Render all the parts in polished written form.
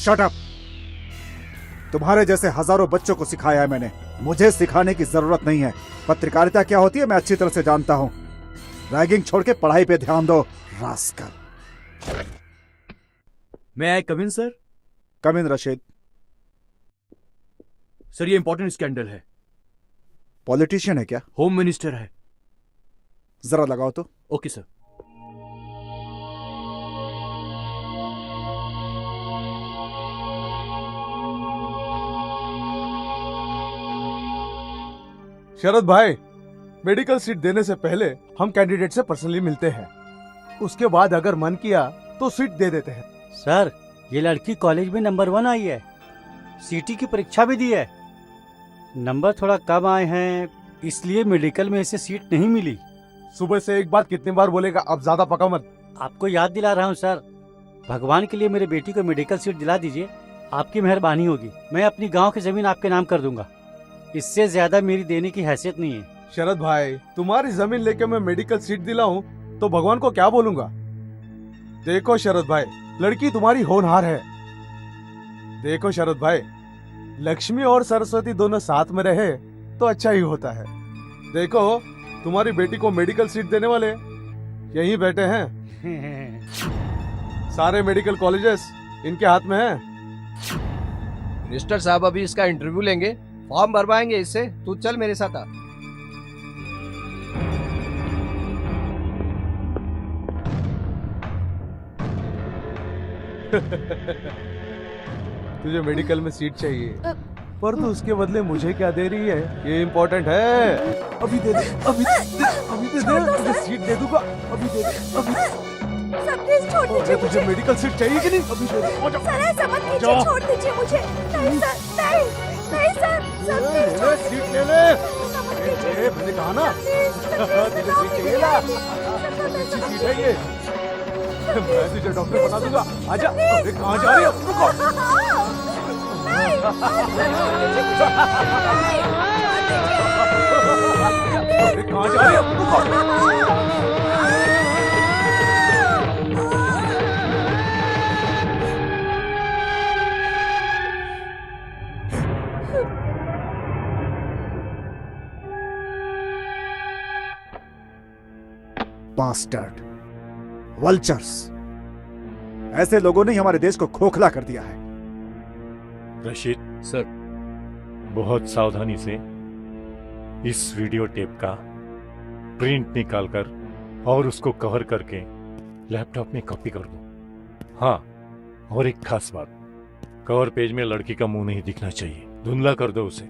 Shut up. तुम्हारे जैसे हजारों बच्चों को सिखाया है मैंने, मुझे सिखाने की जरूरत नहीं है। पत्रकारिता क्या होती है मैं अच्छी तरह से जानता हूं। रैगिंग छोड़ के पढ़ाई पे ध्यान दो, रास्कल। मैं आई कम इन सर? कम इन रशीद। सर ये इंपॉर्टेंट स्कैंडल है। पॉलिटिशियन है क्या? होम मिनिस्टर है। जरा लगाओ तो। Okay sir. शरद भाई, मेडिकल सीट देने से पहले हम कैंडिडेट से पर्सनली मिलते हैं। उसके बाद अगर मन किया तो सीट दे देते हैं। सर ये लड़की कॉलेज में नंबर 1 आई है, सीटी की परीक्षा भी दी है। नंबर थोड़ा कम आए हैं इसलिए मेडिकल में इसे सीट नहीं मिली। सुबह से एक बात कितनी बार बोलेगा, अब ज्यादा पका मत। आपको याद दिला रहा हूँ सर, भगवान के लिए मेरे बेटी को मेडिकल सीट दिला दीजिए, आपकी मेहरबानी होगी। मैं अपनी गांव की जमीन आपके नाम कर दूंगा, इससे ज्यादा मेरी देने की हैसियत नहीं है। शरद भाई, तुम्हारी जमीन लेके मैं मेडिकल सीट दिलाऊं तो भगवान को क्या बोलूंगा? देखो शरद भाई, लड़की तुम्हारी होनहार है। देखो शरद भाई, लक्ष्मी और सरस्वती दोनों साथ में रहे तो अच्छा ही होता है। देखो तुम्हारी बेटी को मेडिकल सीट देने वाले यहीं बैठे हैं। सारे मेडिकल कॉलेजेस इनके हाथ में हैं। मिनिस्टर साहब अभी इसका इंटरव्यू लेंगे, फॉर्म भरवाएंगे इससे। तू चल मेरे साथ आ। तुझे मेडिकल में सीट चाहिए, पर तू उसके बदले मुझे क्या दे रही है ये इम्पोर्टेंट है। अभी दे दे, अभी दे दे, तुझे सीट दे दूंगा। अभी दे दे, अभी। सर प्लीज छोड़ दीजिए मुझे। तुझे मेडिकल सीट चाहिए कि नहीं? अभी दे दे। सर ऐसा मत कीजिए, छोड़ दीजिए मुझे। नहीं सर, नहीं सर, सर प्लीज छोड़ दीजिए। सीट ले ले। मैंने कहा ना तुझे सीट चाहिए ना, अच्छी सीट है ये। मैं तुझे डॉक्टर बना दूंगा। आजा। अरे कहाँ जा रही है? रुको। अरे कहाँ जा रही है? रुको। बास्टर्ड, वल्चर्स, ऐसे लोगों ने हमारे देश को खोखला कर दिया है। रशीद सर, बहुत सावधानी से इस वीडियो टेप का प्रिंट निकालकर और उसको कवर करके लैपटॉप में कॉपी कर दो। हाँ, और एक खास बात, कवर पेज में लड़की का मुंह नहीं दिखना चाहिए, धुंधला कर दो उसे।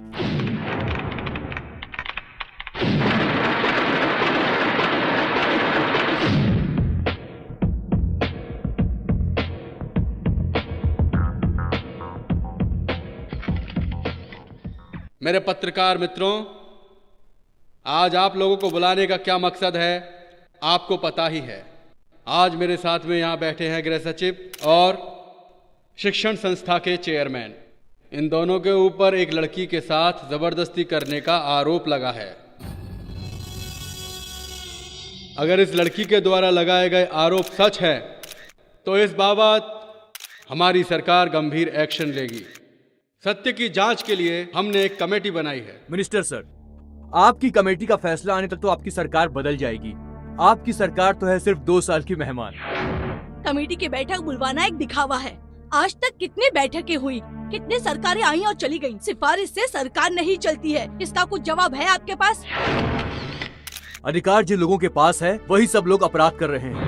मेरे पत्रकार मित्रों, आज आप लोगों को बुलाने का क्या मकसद है आपको पता ही है। आज मेरे साथ में यहाँ बैठे हैं गृह सचिव और शिक्षण संस्था के चेयरमैन। इन दोनों के ऊपर एक लड़की के साथ जबरदस्ती करने का आरोप लगा है। अगर इस लड़की के द्वारा लगाए गए आरोप सच है तो इस बाबत हमारी सरकार गंभीर एक्शन लेगी। सत्य की जांच के लिए हमने एक कमेटी बनाई है। मिनिस्टर सर, आपकी कमेटी का फैसला आने तक तो आपकी सरकार बदल जाएगी। आपकी सरकार तो है सिर्फ 2 साल की मेहमान। कमेटी की बैठक बुलवाना एक दिखावा है। आज तक कितनी बैठकें हुई, कितनी सरकारें आई और चली गईं। सिफारिश से सरकार नहीं चलती है। इसका कुछ जवाब है आपके पास? अधिकार जिन लोगों के पास है वही सब लोग अपराध कर रहे हैं।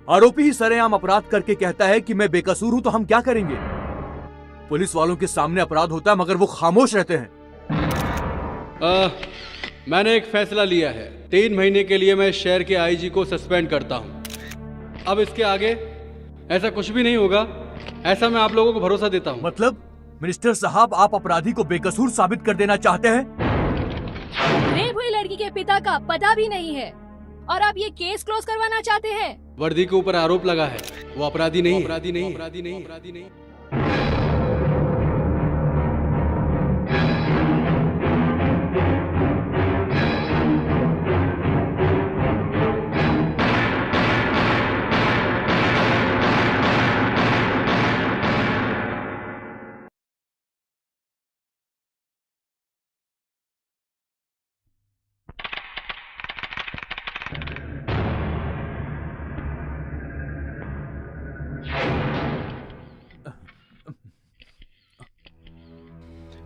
आरोपी ही सरेआम अपराध करके कहता है कि मैं बेकसूर हूँ, तो हम क्या करेंगे? पुलिस वालों के सामने अपराध होता है मगर वो खामोश रहते हैं। मैंने एक फैसला लिया है। 3 महीने के लिए मैं शहर के आईजी को सस्पेंड करता हूँ। अब इसके आगे ऐसा कुछ भी नहीं होगा, ऐसा मैं आप लोगों को भरोसा देता हूँ। मतलब मिनिस्टर साहब, आप अपराधी को बेकसूर साबित कर देना चाहते हैं? रेप हुई लड़की के पिता का पता भी नहीं है और आप ये केस क्लोज करवाना चाहते हैं? वर्दी के ऊपर आरोप लगा है, वो अपराधी नहीं, अपराधी नहीं, अपराधी नहीं, अपराधी नहीं।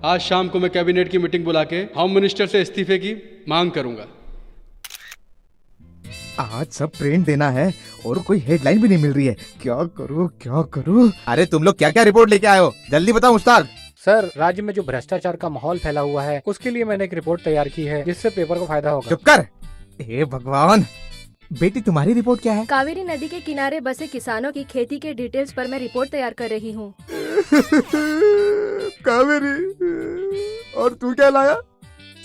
आज शाम को मैं कैबिनेट की मीटिंग बुला के होम मिनिस्टर से इस्तीफे की मांग करूंगा। आज सब प्रिंट देना है और कोई हेडलाइन भी नहीं मिल रही है। क्या करूं? अरे तुम लोग क्या क्या रिपोर्ट लेके आए हो, जल्दी बताओ मुश्ताक। सर, राज्य में जो भ्रष्टाचार का माहौल फैला हुआ है उसके लिए मैंने एक रिपोर्ट तैयार की है जिससे पेपर को फायदा होगा। चुप कर। हे भगवान, बेटी तुम्हारी रिपोर्ट क्या है? कावेरी नदी के किनारे बसे किसानों की खेती के डिटेल्स पर मैं रिपोर्ट तैयार कर रही हूँ। कावेरी, और तू क्या लाया?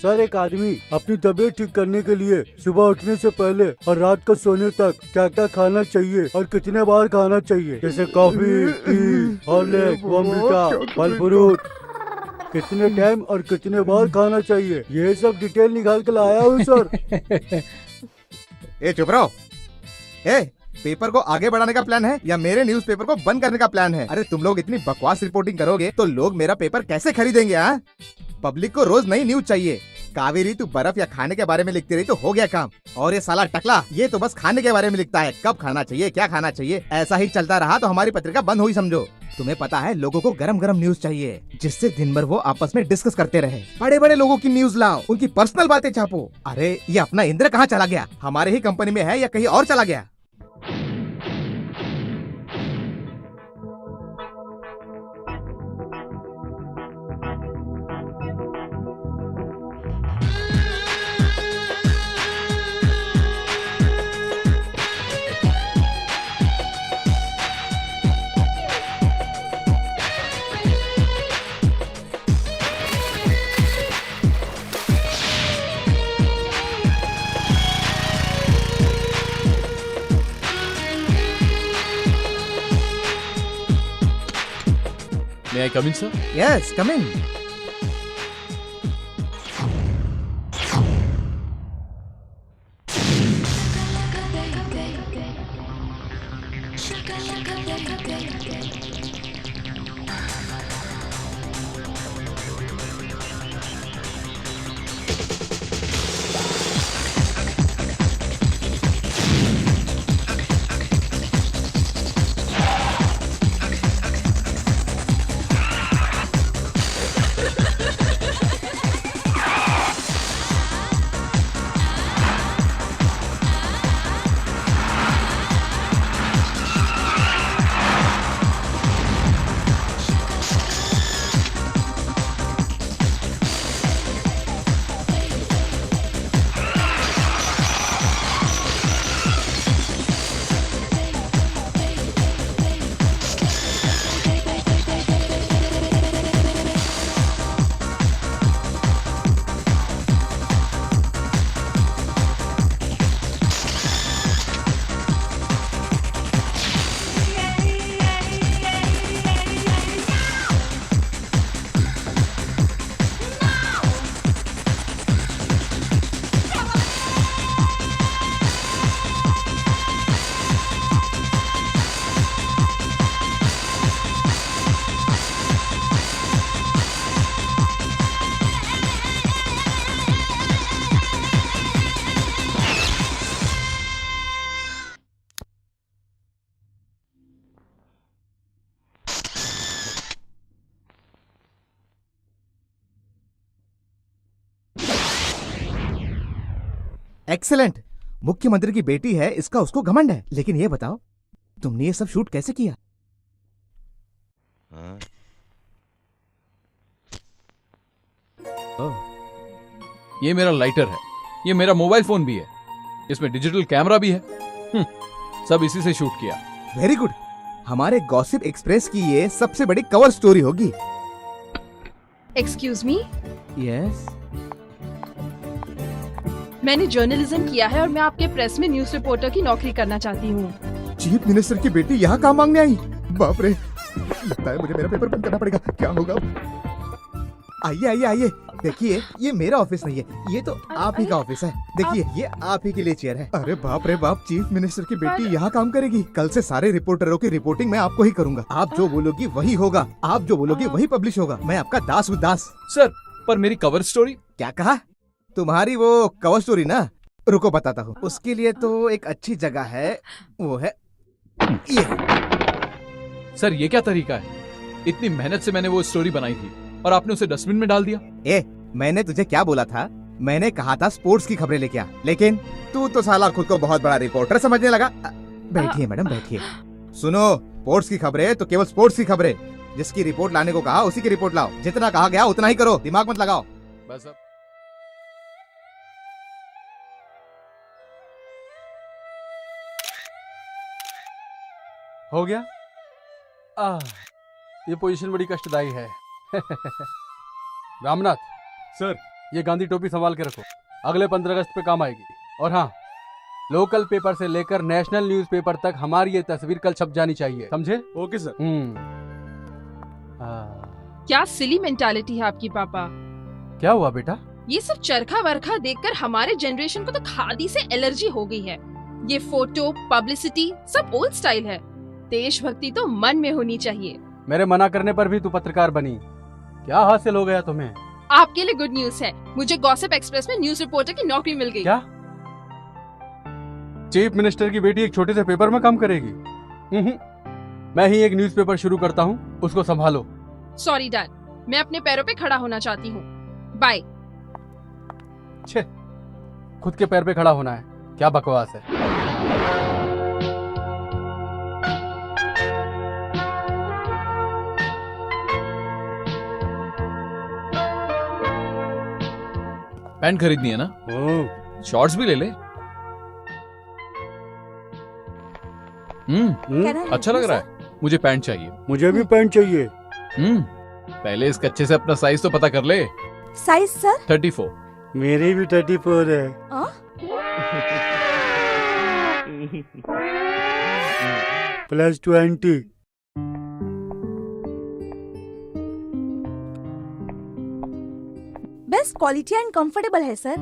सर, एक आदमी अपनी तबीयत ठीक करने के लिए सुबह उठने से पहले और रात को सोने तक क्या क्या खाना चाहिए और कितने बार खाना चाहिए, जैसे कॉफी, टी, हॉर्लिक्स, बॉर्नवीटा, फल फ्रूट, कितने टाइम और कितने बार खाना चाहिए, ये सब डिटेल निकाल के लाया हूँ सर। ए चुप रहो। ए, पेपर को आगे बढ़ाने का प्लान है या मेरे न्यूज़पेपर को बंद करने का प्लान है? अरे तुम लोग इतनी बकवास रिपोर्टिंग करोगे तो लोग मेरा पेपर कैसे खरीदेंगे? हाँ, पब्लिक को रोज नई न्यूज चाहिए। कावेरी, तू बर्फ या खाने के बारे में लिखती रही तो हो गया काम, और ये साला टकला ये तो बस खाने के बारे में लिखता है, कब खाना चाहिए, क्या खाना चाहिए। ऐसा ही चलता रहा तो हमारी पत्रिका बंद हुई समझो। तुम्हें पता है लोगों को गरम गरम न्यूज चाहिए जिससे दिन भर वो आपस में डिस्कस करते रहे। बड़े बड़े लोगों की न्यूज लाओ, उनकी पर्सनल बातें छापो। अरे ये अपना इंद्र कहाँ चला गया? हमारे ही कंपनी में है या कहीं और चला गया? May I come in, sir? Yes, come in. Excellent. मुख्यमंत्री की बेटी है, इसका उसको घमंड है। लेकिन ये बताओ, तुमने ये सब शूट कैसे किया? ये मेरा लाइटर है, ये मेरा मोबाइल फोन भी है, इसमें डिजिटल कैमरा भी है। सब इसी से शूट किया। Very good. हमारे गॉसिप एक्सप्रेस की ये सबसे बड़ी कवर स्टोरी होगी। एक्सक्यूज मी, यस, मैंने जर्नलिज्म किया है और मैं आपके प्रेस में न्यूज़ रिपोर्टर की नौकरी करना चाहती हूँ। चीफ मिनिस्टर की बेटी यहाँ काम मांगने आई? बाप रे, लगता है मुझे मेरा पेपर बंद करना पड़ेगा। क्या होगा? आइए आइए आइए, देखिए ये मेरा ऑफिस नहीं है, ये तो आप ही का ऑफिस है। देखिए ये आप ही के लिए चेयर है। अरे बाप रे बाप, चीफ मिनिस्टर की बेटी यहाँ काम करेगी। कल से सारे रिपोर्टरों की रिपोर्टिंग मैं आपको ही करूंगा। आप जो बोलोगी वही होगा, आप जो बोलोगी वही पब्लिश होगा। मैं आपका दास हूँ, दास। सर, पर मेरी कवर स्टोरी? क्या कहा? तुम्हारी वो कवर स्टोरी ना, रुको बताता हूँ। उसके लिए तो एक अच्छी जगह है, वो है ये। सर, ये क्या तरीका है? इतनी मेहनत से मैंने वो स्टोरी बनाई थी और आपने उसे डस्टबिन में डाल दिया। ए, मैंने तुझे क्या बोला था? मैंने कहा था स्पोर्ट्स की खबरें लेके आ, लेकिन तू तो साला खुद को बहुत बड़ा रिपोर्टर समझने लगा। बैठिए मैडम, बैठिए। सुनो, स्पोर्ट्स की खबरें तो केवल स्पोर्ट्स की खबरें। जिसकी रिपोर्ट लाने को कहा उसी की रिपोर्ट लाओ। जितना कहा गया उतना ही करो, दिमाग मत लगाओ। बस अब हो गया। ये पोजीशन बड़ी कष्टदायी है। रामनाथ सर, ये गांधी टोपी संभाल के रखो, अगले 15 अगस्त पे काम आएगी। और हाँ, लोकल पेपर से लेकर नेशनल न्यूज़पेपर तक हमारी ये तस्वीर कल छप जानी चाहिए, समझे? Okay sir. क्या सिली मेंटालिटी है आपकी पापा। क्या हुआ बेटा? ये सब चरखा वरखा देखकर हमारे जनरेशन को तो खादी से एलर्जी हो गई है। ये फोटो पब्लिसिटी सब ओल्ड स्टाइल है। देशभक्ति तो मन में होनी चाहिए। मेरे मना करने पर भी तू पत्रकार बनी, क्या हासिल हो गया तुम्हें? आपके लिए गुड न्यूज है, मुझे गॉसिप एक्सप्रेस में न्यूज रिपोर्टर की नौकरी मिल गई। क्या? चीफ मिनिस्टर की बेटी एक छोटे से पेपर में काम करेगी? मैं ही एक न्यूज़पेपर शुरू करता हूँ, उसको संभालो। सॉरी डैड, मैं अपने पैरों पे खड़ा होना चाहती हूँ। बाय। छे, खुद के पैर पे खड़ा होना है, क्या बकवास है। पैंट खरीदनी है ना? शॉर्ट्स भी ले ले। अच्छा लग रहा है। मुझे पैंट चाहिए। मुझे भी पैंट चाहिए। पहले इस कच्चे से अपना साइज तो पता कर ले। Size sir? 34। मेरी भी 34 है। Plus 20। Best quality and comfortable है sir.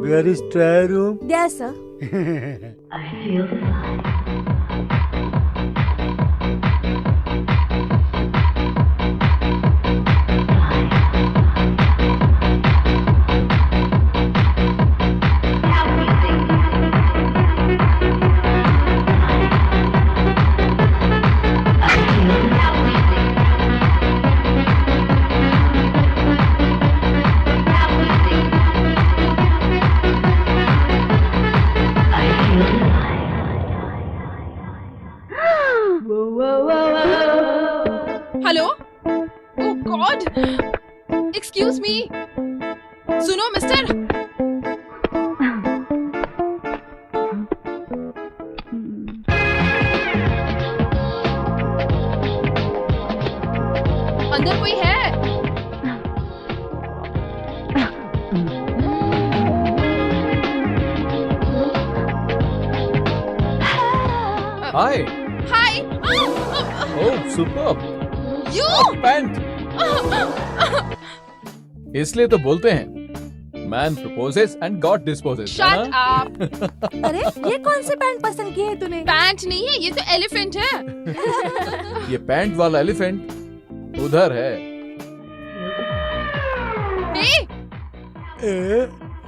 Where is trial room? There sir. Hello, oh God, excuse me. सुनो मिस्टर, अंदर कोई है? Hi. Hi. Oh superb. You pant. इसलिए तो बोलते हैं man proposes and God disposes. Shut up. अरे ये कौन से पैंट पसंद की है तूने? पैंट नहीं है, ये तो एलिफेंट है। ये पैंट वाला एलिफेंट उधर है।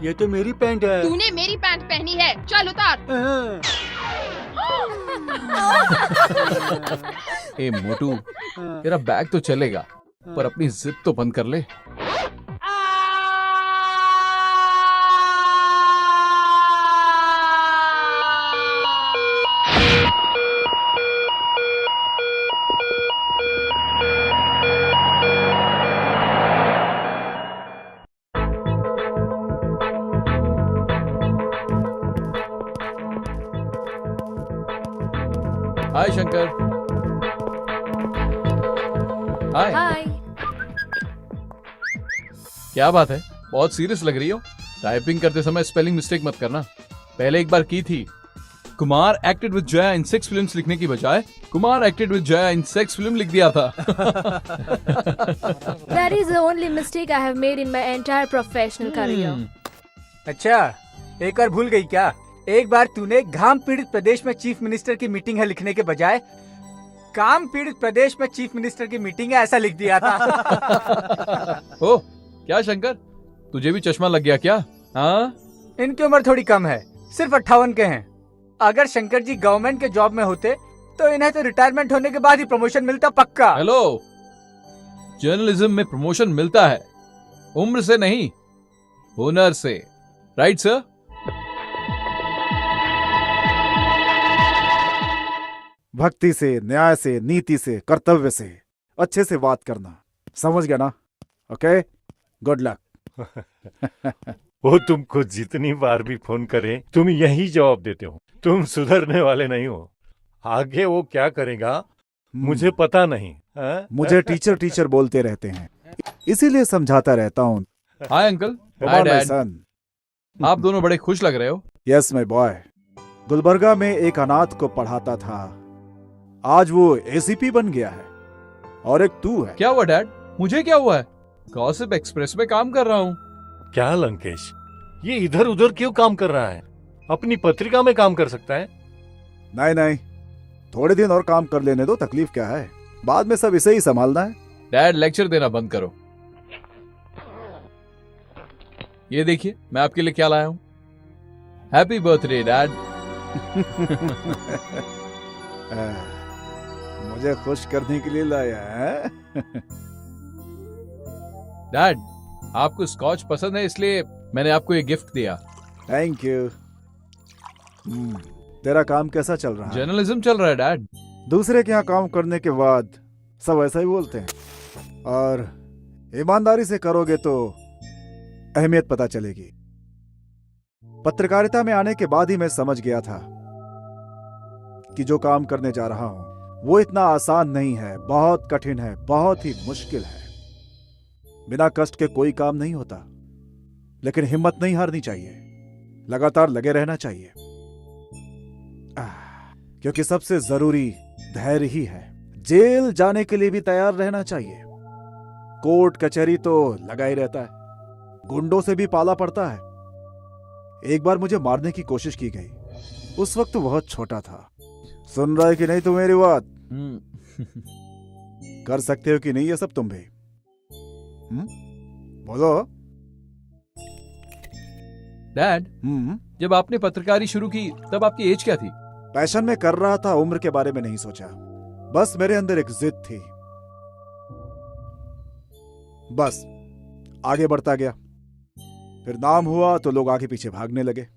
ये तो मेरी पैंट है। तूने मेरी पैंट पहनी है, चल उतार। ए मोटू, तेरा बैग तो चलेगा पर अपनी जिद तो बंद कर ले। हाय शंकर। हाय। हाय। क्या बात है, बहुत सीरियस लग रही हो। टाइपिंग करते समय स्पेलिंग मिस्टेक मत करना। पहले एक बार की थी। Kumar acted with Jaya in 6 films लिखने की बजाय Kumar acted with Jaya in sex film लिख दिया था। That is the only mistake I have made in my entire professional career. अच्छा, एक और भूल गई क्या? एक बार तूने घाम पीड़ित प्रदेश में चीफ मिनिस्टर की मीटिंग है लिखने के बजाय काम पीड़ित प्रदेश में चीफ मिनिस्टर की मीटिंग है ऐसा लिख दिया था। ओ, क्या शंकर, तुझे भी चश्मा लग गया क्या? हाँ? इनकी उम्र थोड़ी कम है, सिर्फ 58 के हैं। अगर शंकर जी गवर्नमेंट के जॉब में होते तो इन्हें तो रिटायरमेंट होने के बाद ही प्रमोशन मिलता पक्का। हेलो, जर्नलिज्म में प्रमोशन मिलता है, उम्र से नहीं, हुनर से। Right sir? भक्ति से, न्याय से, नीति से, कर्तव्य से, अच्छे से बात करना, समझ गया ना? Okay, good luck. वो तुमको जितनी बार भी फोन करे तुम यही जवाब देते हो। तुम सुधरने वाले नहीं हो। आगे वो क्या करेगा मुझे पता नहीं। मुझे टीचर टीचर बोलते रहते हैं, इसीलिए समझाता रहता हूँ। Hi uncle. Hi dad. आप दोनों बड़े खुश लग रहे हो। Yes my boy. गुलबर्गा में एक अनाथ को पढ़ाता था, आज वो एसीपी बन गया है। और एक तू है। क्या हुआ डैड? मुझे क्या हुआ है? गॉसिप एक्सप्रेस में काम कर रहा हूँ। क्या लंकेश, ये इधर उधर क्यों काम कर रहा है? अपनी पत्रिका में काम कर सकता है। नहीं नहीं, थोड़े दिन और काम कर लेने दो, तकलीफ क्या है, बाद में सब इसे ही संभालना है। डैड लेक्चर देना बंद करो। ये देखिए मैं आपके लिए क्या लाया हूँ। Happy birthday dad. मुझे खुश करने के लिए लाया है। डैड आपको स्कॉच पसंद है इसलिए मैंने आपको ये गिफ्ट दिया। Thank you. तेरा काम कैसा चल रहा है? जर्नलिज्म चल रहा है डैड। दूसरे के यहाँ काम करने के बाद सब ऐसा ही बोलते हैं, और ईमानदारी से करोगे तो अहमियत पता चलेगी। पत्रकारिता में आने के बाद ही मैं समझ गया था कि जो काम करने जा रहा हूं वो इतना आसान नहीं है, बहुत कठिन है, बहुत ही मुश्किल है। बिना कष्ट के कोई काम नहीं होता, लेकिन हिम्मत नहीं हारनी चाहिए, लगातार लगे रहना चाहिए, क्योंकि सबसे जरूरी धैर्य ही है। जेल जाने के लिए भी तैयार रहना चाहिए। कोर्ट कचहरी तो लगा ही रहता है, गुंडों से भी पाला पड़ता है। एक बार मुझे मारने की कोशिश की गई, उस वक्त बहुत छोटा था। सुन रहा है कि नहीं तू मेरी बात? कर सकते हो कि नहीं ये सब तुम भी? बोलो। डैड जब आपने पत्रकारी शुरू की तब आपकी एज क्या थी? पैशन में कर रहा था, उम्र के बारे में नहीं सोचा। बस मेरे अंदर एक जिद थी, बस आगे बढ़ता गया। फिर नाम हुआ तो लोग आगे पीछे भागने लगे।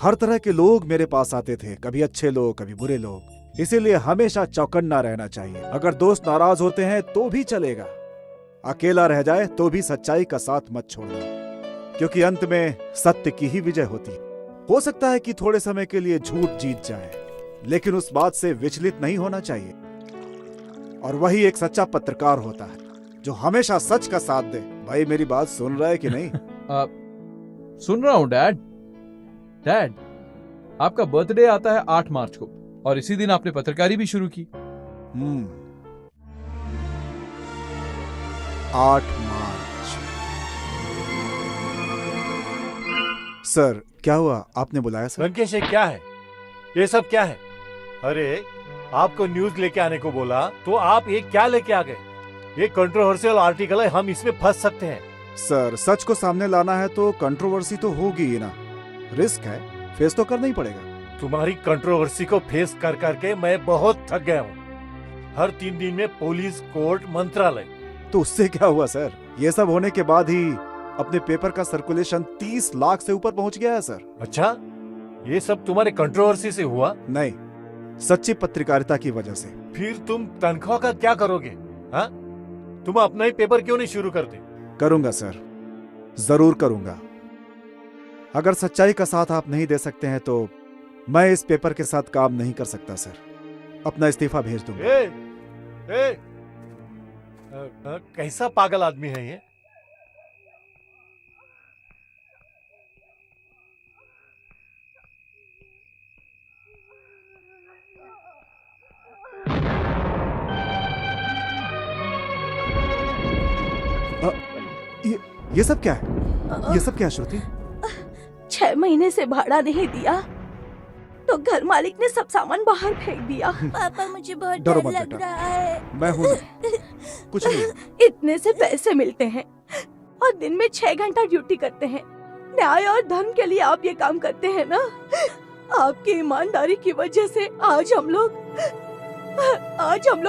हर तरह के लोग मेरे पास आते थे, कभी अच्छे लोग कभी बुरे लोग। इसीलिए हमेशा चौकन्ना रहना चाहिए। अगर दोस्त नाराज होते हैं तो भी चलेगा, अकेला रह जाए तो भी सच्चाई का साथ मत छोड़ना, क्योंकि अंत में सत्य की ही विजय होती है। हो सकता है कि थोड़े समय के लिए झूठ जीत जाए, लेकिन उस बात से विचलित नहीं होना चाहिए। और वही एक सच्चा पत्रकार होता है जो हमेशा सच का साथ दे। भाई मेरी बात सुन रहा है कि नहीं? सुन रहा हूं डैड। डैड आपका बर्थडे आता है 8 मार्च को, और इसी दिन आपने पत्रकारी भी शुरू की। 8 मार्च। सर क्या हुआ, आपने बुलाया सर? लंकेश ये क्या है? ये सब क्या है? अरे आपको न्यूज लेके आने को बोला तो आप ये क्या लेके आ गए? ये कंट्रोवर्शियल आर्टिकल है, हम इसमें फंस सकते हैं। सर सच को सामने लाना है तो कंट्रोवर्सी तो होगी ही ना, रिस्क है, फेस तो करना ही पड़ेगा। तुम्हारी कंट्रोवर्सी को फेस कर करके मैं बहुत थक गया हूँ। हर 3 दिन में पुलिस, कोर्ट, मंत्रालय। तो उससे क्या हुआ सर? ये सब होने के बाद ही अपने पेपर का सर्कुलेशन 30 लाख से ऊपर पहुंच गया है सर। अच्छा, ये सब तुम्हारे कंट्रोवर्सी से हुआ? नहीं, सच्ची पत्रकारिता की वजह से। फिर तुम तनख्वाह का क्या करोगे? हाँ, तुम अपना ही पेपर क्यों नहीं शुरू करते? करूंगा सर, जरूर करूंगा। अगर सच्चाई का साथ आप नहीं दे सकते हैं तो मैं इस पेपर के साथ काम नहीं कर सकता सर। अपना इस्तीफा भेज दूंगा। कैसा पागल आदमी है ये? ये सब क्या है? ये सब क्या श्रुति? 6 महीने से भाड़ा नहीं दिया तो घर मालिक ने सब सामान बाहर फेंक दिया। पापा मुझे बहुत डरो डर मत लग बेटा, रहा है। मैं हूं ना, कुछ नहीं। इतने से पैसे मिलते हैं और दिन में 6 घंटा ड्यूटी करते हैं। न्याय और धर्म के लिए आप ये काम करते हैं ना? आपकी ईमानदारी की वजह से आज हम लोग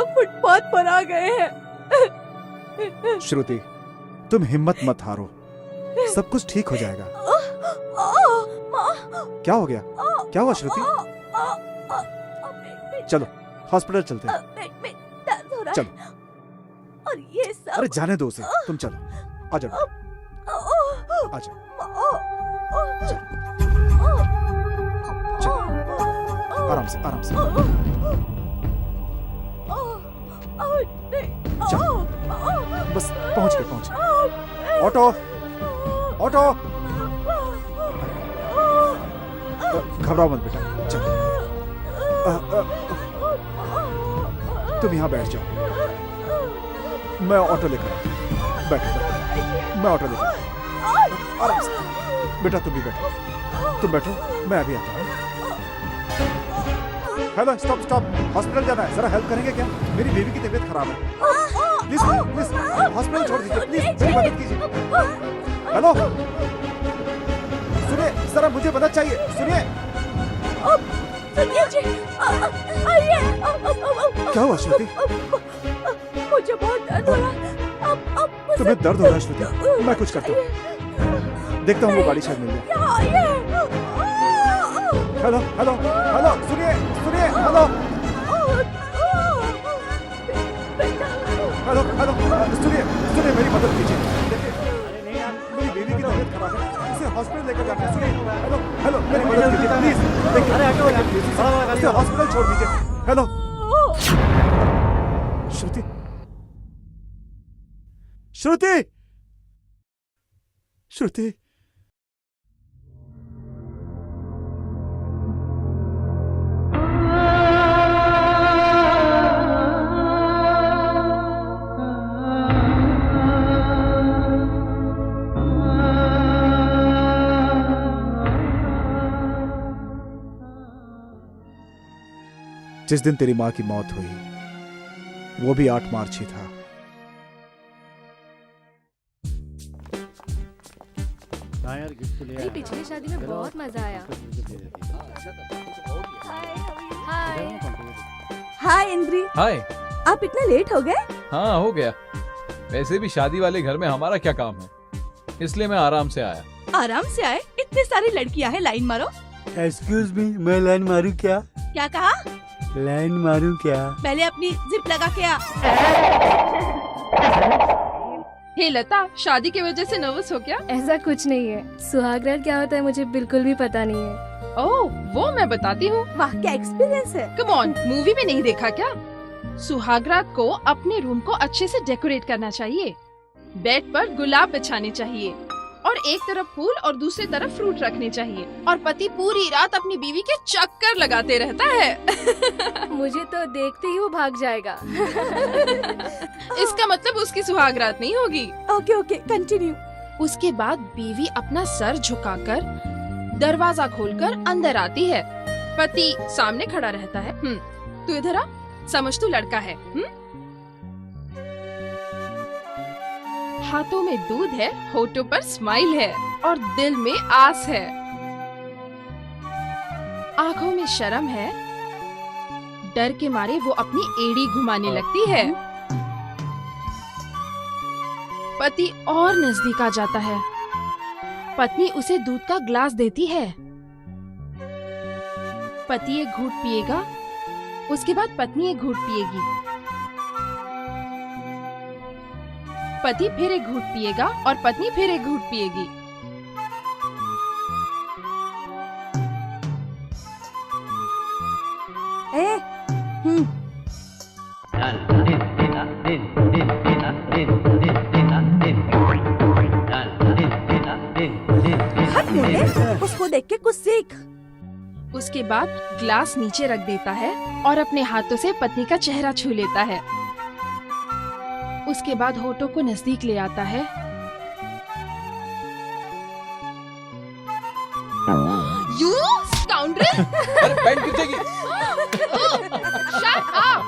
फुटपाथ पर आ गए हैं। श्रुति, तुम हिम्मत मत हारो, सब कुछ ठीक हो जाएगा। क्या हो गया? क्या हुआ श्रुति? चलो हॉस्पिटल चलते हैं। चलो। और ये सब। अरे जाने दो उसे, तुम चलो। आ जाओ, आ जाओ। चलो, आराम से, आराम से। चलो, बस पहुंच गए, पहुंच गए। Auto, auto. घबराओ मत बेटा, चलो। तुम यहाँ बैठ जाओ, मैं ऑटो लेकर आता हूँ। बैठो, मैं ऑटो लेकर आता हूँ। आराम से बेटा, तुम भी बैठो, तुम बैठो, मैं अभी आता हूँ। हेलो, स्टॉप स्टॉप, हॉस्पिटल जाना है, जरा हेल्प करेंगे क्या? मेरी बेबी की तबीयत खराब है। प्लीज प्लीज हॉस्पिटल छोड़ दीजिए, प्लीज मेरी मदद कीजिए। हेलो सुनिए, जरा मुझे मदद चाहिए, सुनिए। क्या हुआ श्रुति? मुझे बहुत दर्द हो रहा है। तुम्हें दर्द हो रहा है श्रुति? मैं कुछ करता हूँ, देखता हूँ वो गाड़ी शायद मिल जाए। हेलो हेलो हेलो, सुनिए सुनिए, हेलो हेलो हेलो, सुनिए सुनिए, मेरी मदद कीजिए। देखिए मेरी बेबी की तबीयत खराब है, इसे हॉस्पिटल लेकर जाना है। सुनिए, हेलो हेलो, मेरी मदद कीजिए प्लीज। देखिए इसे हॉस्पिटल छोड़ दीजिए। हेलो श्रुति, श्रुति, श्रुति। जिस दिन तेरी मां की मौत हुई वो भी 8 मार्च ही था। पिछली शादी में बहुत मजा आया। हाय। हाय इंद्री। हाय। आप इतना लेट हो गए? हाँ हो गया, वैसे भी शादी वाले घर में हमारा क्या काम है, इसलिए मैं आराम से आया। आराम से आए? इतनी सारी लड़कियां हैं, लाइन मारो। एक्सक्यूज मी, मैं लाइन मारूं क्या? क्या कहा? लाइन मारूं क्या? पहले अपनी जिप लगा के आ। हे लता, शादी की वजह से नर्वस हो क्या? ऐसा कुछ नहीं है, सुहागरात क्या होता है मुझे बिल्कुल भी पता नहीं है। ओह, वो मैं बताती हूँ। वाह क्या एक्सपीरियंस है। कम ऑन, मूवी में नहीं देखा क्या? सुहागरात को अपने रूम को अच्छे से डेकोरेट करना चाहिए, बेड पर गुलाब बिछाने चाहिए और एक तरफ फूल और दूसरी तरफ फ्रूट रखने चाहिए, और पति पूरी रात अपनी बीवी के चक्कर लगाते रहता है। मुझे तो देखते ही वो भाग जाएगा। इसका मतलब उसकी सुहागरात नहीं होगी। Okay okay, continue. उसके बाद बीवी अपना सर झुकाकर दरवाजा खोलकर अंदर आती है। पति सामने खड़ा रहता है। तू इधर आ, समझ तू लड़का है। हाथों में दूध है, होठों पर स्माइल है और दिल में आस है। आंखों में शर्म है, डर के मारे वो अपनी एड़ी घुमाने लगती है। पति और नजदीक आ जाता है। पत्नी उसे दूध का ग्लास देती है। पति एक घूंट पिएगा, उसके बाद पत्नी एक घूंट पिएगी। पति फिर एक घूंट पिएगा और पत्नी फिर एक घूंट पिएगी। उसको देख के कुछ सीख। उसके बाद ग्लास नीचे रख देता है और अपने हाथों से पत्नी का चेहरा छू लेता है। उसके बाद होठों को नजदीक ले आता है। You scoundrel! अरे पैंट गिरेगी। Shut up!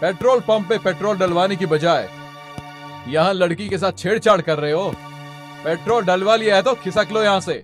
पेट्रोल पंप पे पेट्रोल डलवाने की बजाय यहाँ लड़की के साथ छेड़छाड़ कर रहे हो। पेट्रोल डलवा लिया है तो खिसक लो यहाँ से।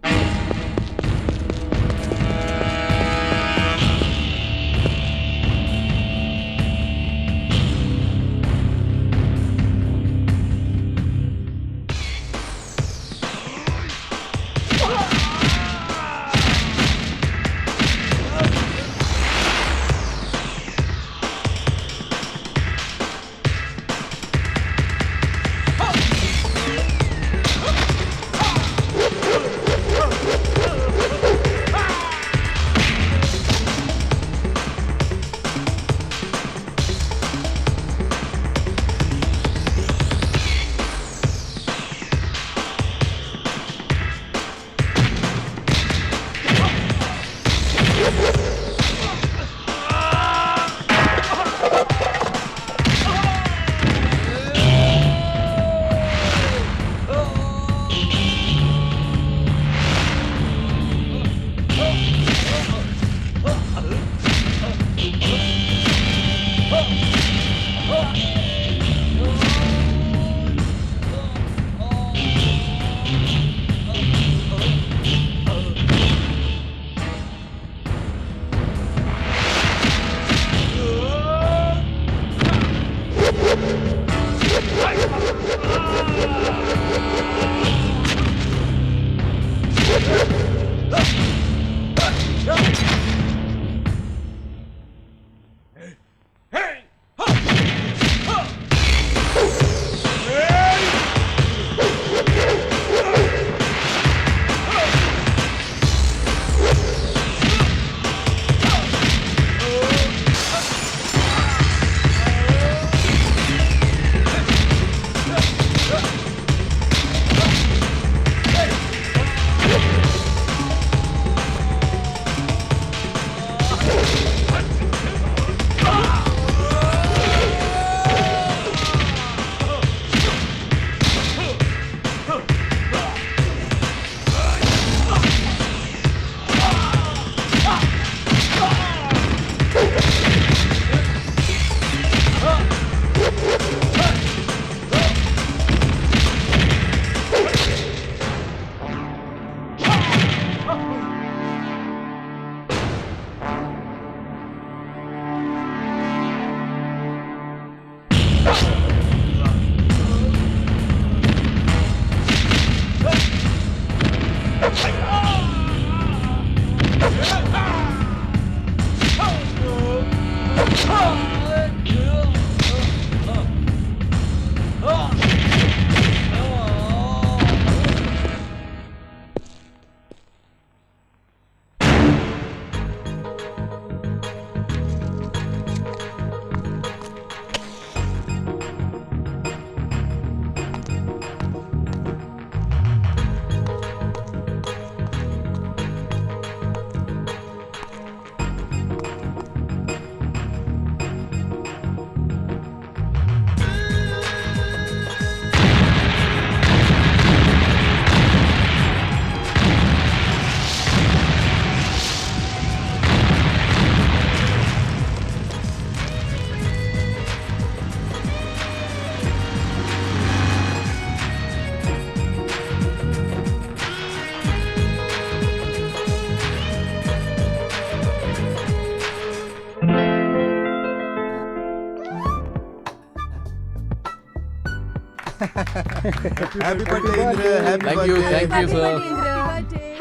Happy birthday Indra, Thank you, thank you, sir.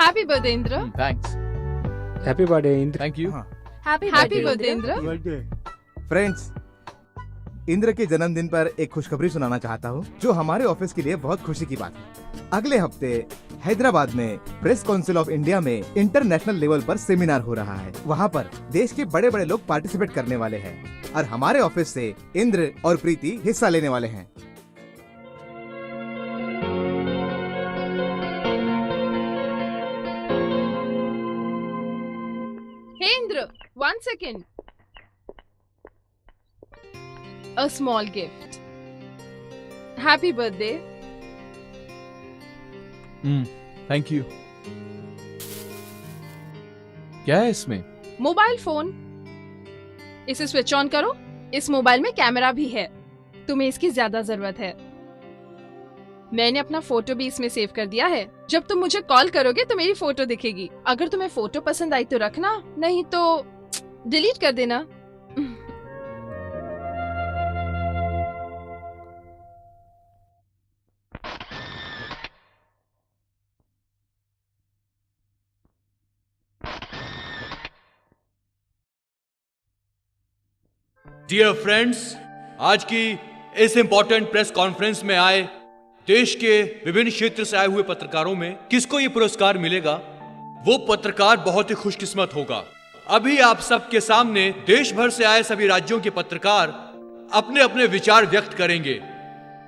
Happy birthday Indra. Thanks. Happy birthday Indra. Thank you. Happy birthday Indra. Friends, Indra के जन्मदिन पर एक खुशखबरी सुनाना चाहता हूँ जो हमारे ऑफिस के लिए बहुत खुशी की बात है। अगले हफ्ते हैदराबाद में प्रेस काउंसिल ऑफ इंडिया में इंटरनेशनल लेवल पर सेमिनार हो रहा है। वहाँ पर देश के बड़े बड़े लोग पार्टिसिपेट करने वाले हैं और हमारे ऑफिस से इंद्र और प्रीति हिस्सा लेने वाले हैं। 1 second. A small gift. Happy birthday. Thank you. क्या है इसमें? Mobile phone. इसे स्विच ऑन करो। इस मोबाइल में कैमरा भी है, तुम्हें इसकी ज्यादा जरूरत है। मैंने अपना फोटो भी इसमें सेव कर दिया है। जब तुम मुझे कॉल करोगे तो मेरी फोटो दिखेगी। अगर तुम्हें फोटो पसंद आई तो रखना, नहीं तो डिलीट कर देना। डियर फ्रेंड्स, आज की इस इंपॉर्टेंट प्रेस कॉन्फ्रेंस में आए देश के विभिन्न क्षेत्र से आए हुए पत्रकारों में किसको ये पुरस्कार मिलेगा, वो पत्रकार बहुत ही खुशकिस्मत होगा। अभी आप सबके सामने देश भर से आए सभी राज्यों के पत्रकार अपने अपने विचार व्यक्त करेंगे।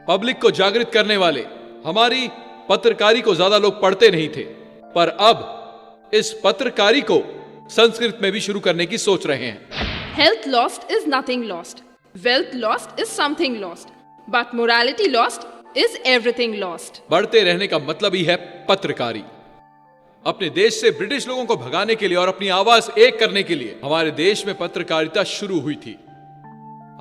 पब्लिक को जागृत करने वाले हमारी पत्रकारी को ज्यादा लोग पढ़ते नहीं थे, पर अब इस पत्रकारी को संस्कृत में भी शुरू करने की सोच रहे हैं। Health lost is nothing lost. Wealth lost is something lost. But morality lost is everything lost. बढ़ते रहने का मतलब ही है पत्रकारी। अपने देश से ब्रिटिश लोगों को भगाने के लिए और अपनी आवाज एक करने के लिए हमारे देश में पत्रकारिता शुरू हुई थी।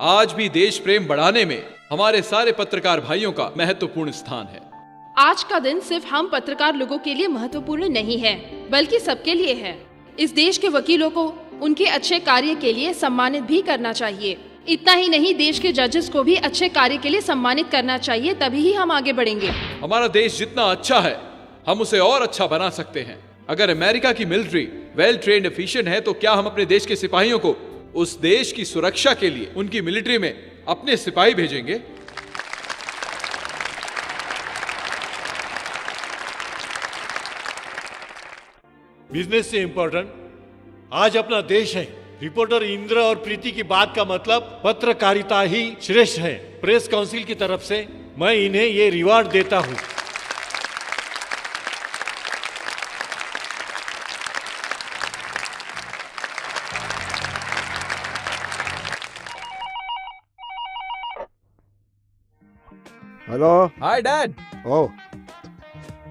आज भी देश प्रेम बढ़ाने में हमारे सारे पत्रकार भाइयों का महत्वपूर्ण स्थान है। आज का दिन सिर्फ हम पत्रकार लोगों के लिए महत्वपूर्ण नहीं है, बल्कि सबके लिए है। इस देश के वकीलों को उनके अच्छे कार्य के लिए सम्मानित भी करना चाहिए। इतना ही नहीं, देश के जजेस को भी अच्छे कार्य के लिए सम्मानित करना चाहिए, तभी ही हम आगे बढ़ेंगे। हमारा देश जितना अच्छा है हम उसे और अच्छा बना सकते हैं। अगर अमेरिका की मिलिट्री वेल ट्रेन्ड एफिशिएंट है, तो क्या हम अपने देश के सिपाहियों को उस देश की सुरक्षा के लिए उनकी मिलिट्री में अपने सिपाही भेजेंगे? बिजनेस से इंपॉर्टेंट आज अपना देश है। रिपोर्टर इंद्र और प्रीति की बात का मतलब पत्रकारिता ही श्रेष्ठ है। प्रेस काउंसिल की तरफ से मैं इन्हें ये रिवार्ड देता हूं। Hello. Hi dad. Oh,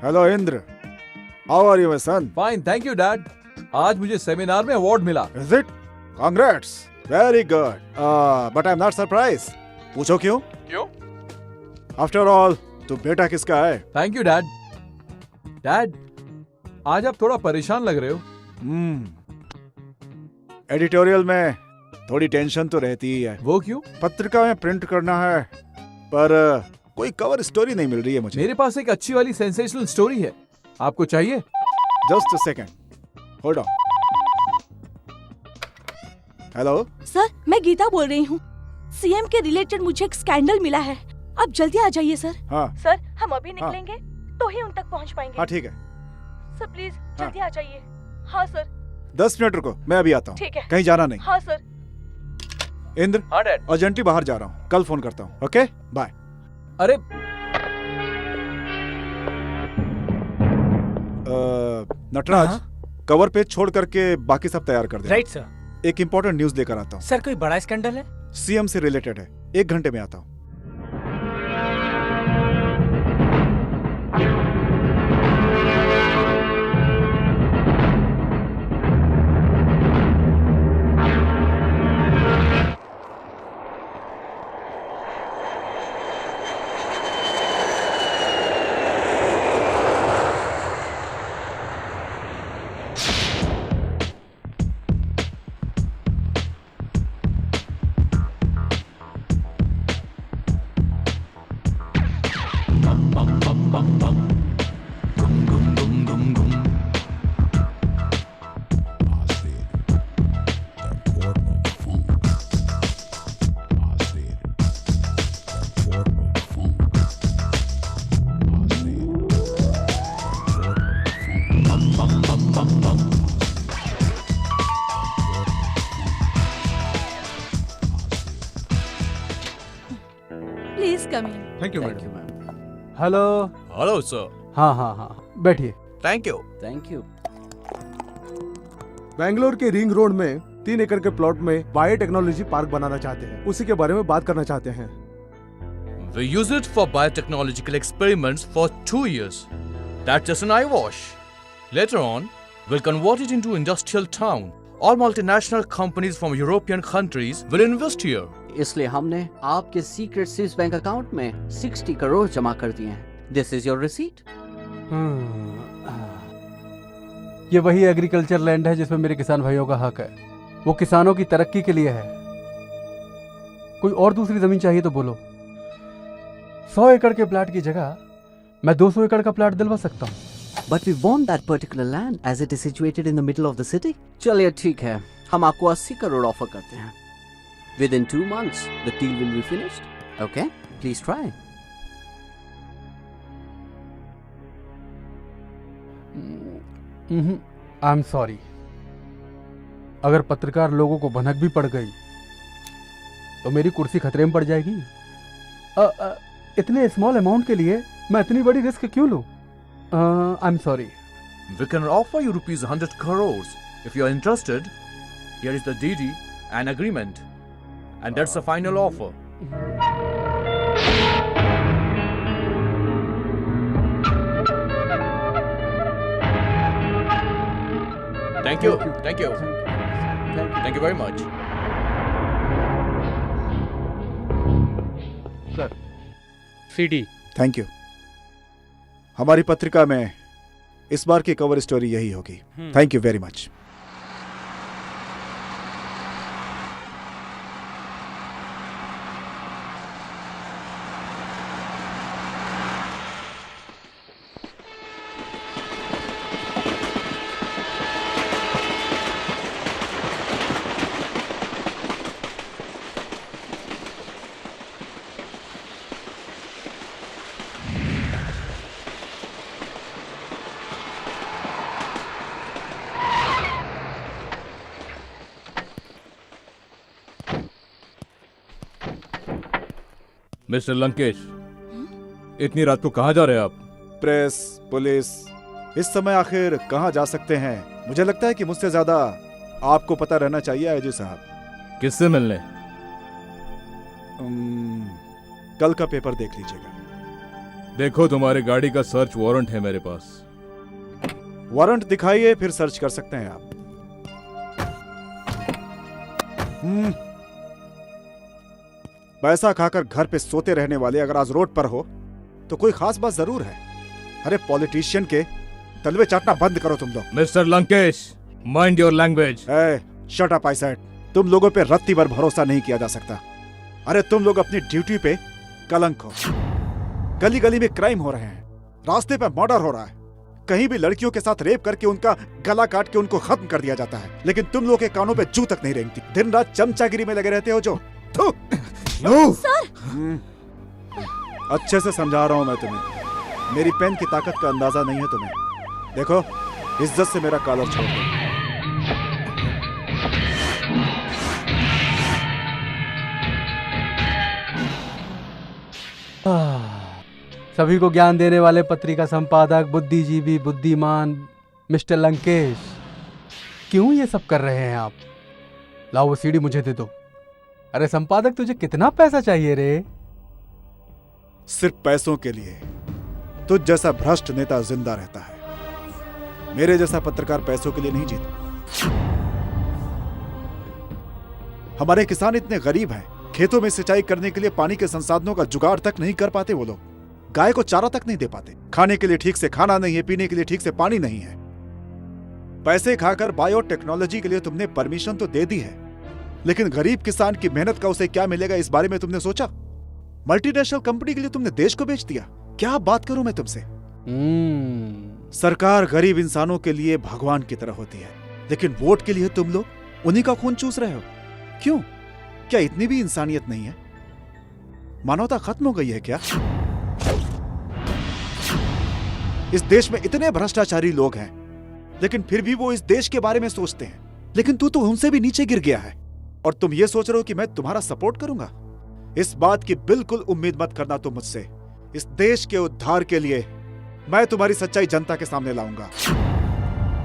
hello Indra. How are you my son? Fine, thank you dad. आज मुझे सेमिनार में अवार्ड मिला। Is it? Congrats. Very good. But I'm not surprised. पूछो क्यों? क्यों? After all, तू बेटा किसका है? Thank you dad. डैड, आज आप थोड़ा परेशान लग रहे हो। एडिटोरियल में थोड़ी टेंशन तो रहती ही है। वो क्यों? पत्रिका में प्रिंट करना है, पर कोई कवर स्टोरी नहीं मिल रही है मुझे। मेरे पास एक अच्छी वाली सेंसेशनल स्टोरी है, आपको चाहिए? Just a second, hold on. Hello sir, मैं गीता बोल रही हूँ। सीएम के रिलेटेड मुझे एक स्कैंडल मिला है, आप जल्दी आ जाइए सर। हाँ सर, हम अभी निकलेंगे तो ही उन तक पहुँच पाएंगे। हाँ ठीक है सर, प्लीज जल्दी आ जाइए। हाँ सर। 10 मिनट रुको, मैं अभी आता हूँ। ठीक है। कहीं जाना नहीं। हाँ सर। इंद्र। हाँ डैड। अर्जेंटली बाहर जा रहा हूँ, कल फोन करता हूँ। Okay bye. अरे नटराज, कवर पेज छोड़ करके बाकी सब तैयार कर दे। Right sir. एक इम्पोर्टेंट न्यूज लेकर आता हूँ। सर, कोई बड़ा स्कैंडल है? सीएम से रिलेटेड है। 1 घंटे में आता हूँ। Please come in. Thank you madam. Hello. Hello sir. हाँ हाँ हाँ, बैठिए। Thank you. Thank you. Bangalore के रिंग रोड में 3 एकड़ के प्लॉट में बायोटेक्नोलॉजी पार्क बनाना चाहते हैं, उसी के बारे में बात करना चाहते हैं। We use it for biotechnological experiments for 2 years. That's just an eyewash. Later on, we'll convert it into industrial town. All multinational companies from European countries will invest here. इसलिए हमने आपके सीक्रेट स्विस बैंक अकाउंट में 60 करोड़ जमा कर दिए हैं। This is your receipt. ये वही एग्रीकल्चर लैंड है जिसमें मेरे किसान भाइयों का हक है। वो किसानों की तरक्की के लिए है। कोई और दूसरी जमीन चाहिए तो बोलो। 100 एकड़ के प्लाट की जगह मैं 200 एकड़ का प्लाट दिलवा सकता हूँ। But we want that particular land as it is situated in the middle of the city. चलिए ठीक है, हम आपको 80 करोड़ ऑफर करते हैं। Within 2 months, the deal will be finished. Okay? Please try. I'm sorry. अगर पत्रकार लोगों को भनक भी पड़ गई तो मेरी कुर्सी खतरे में पड़ जाएगी। इतने स्मॉल अमाउंट के लिए मैं इतनी बड़ी रिस्क क्यों लूं? I'm sorry. We can offer you rupees 100 crores. If you are interested, here is the DD and agreement. And that's the final offer. Thank you. Thank you. Thank you very much. Sir. CD. Thank you. हमारी पत्रिका में इस बार की cover story यही होगी। Thank you very much. Mister Lankesh, इतनी रात को कहाँ जा रहे हैं आप? प्रेस, पुलिस, इस समय आखिर कहाँ जा सकते हैं? मुझे लगता है कि मुझसे ज्यादा आपको पता रहना चाहिए आईजी साहब। किससे मिलने? कल का पेपर देख लीजिएगा। देखो, तुम्हारी गाड़ी का सर्च वारंट है मेरे पास। वारंट दिखाइए, फिर सर्च कर सकते हैं आप। पैसा खाकर घर पे सोते रहने वाले अगर आज रोड पर हो तो कोई खास बात जरूर है। अरे पॉलिटिशियन के तलवे चाटना बंद करो तुम लोग। Mister Lankesh, mind your language. Shut up I said. तुम लोगों पे रत्ती भर भरोसा नहीं किया जा सकता। अरे तुम लोग अपनी ड्यूटी पे कलंक हो। गली गली में क्राइम हो रहे हैं, रास्ते पे मर्डर हो रहा है, कहीं भी लड़कियों के साथ रेप करके उनका गला काट के उनको खत्म कर दिया जाता है, लेकिन तुम लोग के कानों पे जू तक नहीं रेंगती। दिन रात चमचागिरी में लगे रहते हो जो। सर! अच्छे से समझा रहा हूं मैं तुम्हें। मेरी पेन की ताकत का अंदाजा नहीं है तुम्हें। देखो, इज्जत से मेरा कॉलर छोड़ दो। सभी को ज्ञान देने वाले पत्रिका संपादक, बुद्धिजीवी, बुद्धिमान मिस्टर लंकेश, क्यों ये सब कर रहे हैं आप? लाओ वो सीडी मुझे दे दो। अरे संपादक, तुझे कितना पैसा चाहिए रे? सिर्फ पैसों के लिए तुझ जैसा भ्रष्ट नेता जिंदा रहता है। मेरे जैसा पत्रकार पैसों के लिए नहीं जीता। हमारे किसान इतने गरीब हैं, खेतों में सिंचाई करने के लिए पानी के संसाधनों का जुगाड़ तक नहीं कर पाते। वो लोग गाय को चारा तक नहीं दे पाते, खाने के लिए ठीक से खाना नहीं है, पीने के लिए ठीक से पानी नहीं है। पैसे खाकर बायोटेक्नोलॉजी के लिए तुमने परमिशन तो दे दी है, लेकिन गरीब किसान की मेहनत का उसे क्या मिलेगा इस बारे में तुमने सोचा? मल्टीनेशनल कंपनी के लिए तुमने देश को बेच दिया। क्या बात करूं मैं तुमसे? सरकार गरीब इंसानों के लिए भगवान की तरह होती है, लेकिन वोट के लिए तुम लोग उन्हीं का खून चूस रहे हो। क्यों? क्या इतनी भी इंसानियत नहीं है? मानवता खत्म हो गई है क्या? इस देश में इतने भ्रष्टाचारी लोग हैं, लेकिन फिर भी वो इस देश के बारे में सोचते हैं। लेकिन तू तो उनसे भी नीचे गिर गया है, और तुम ये सोच रहे हो कि मैं तुम्हारा सपोर्ट करूंगा। इस बात की बिल्कुल उम्मीद मत करना तुम मुझसे। इस देश के उद्धार के लिए मैं तुम्हारी सच्चाई जनता के सामने लाऊंगा।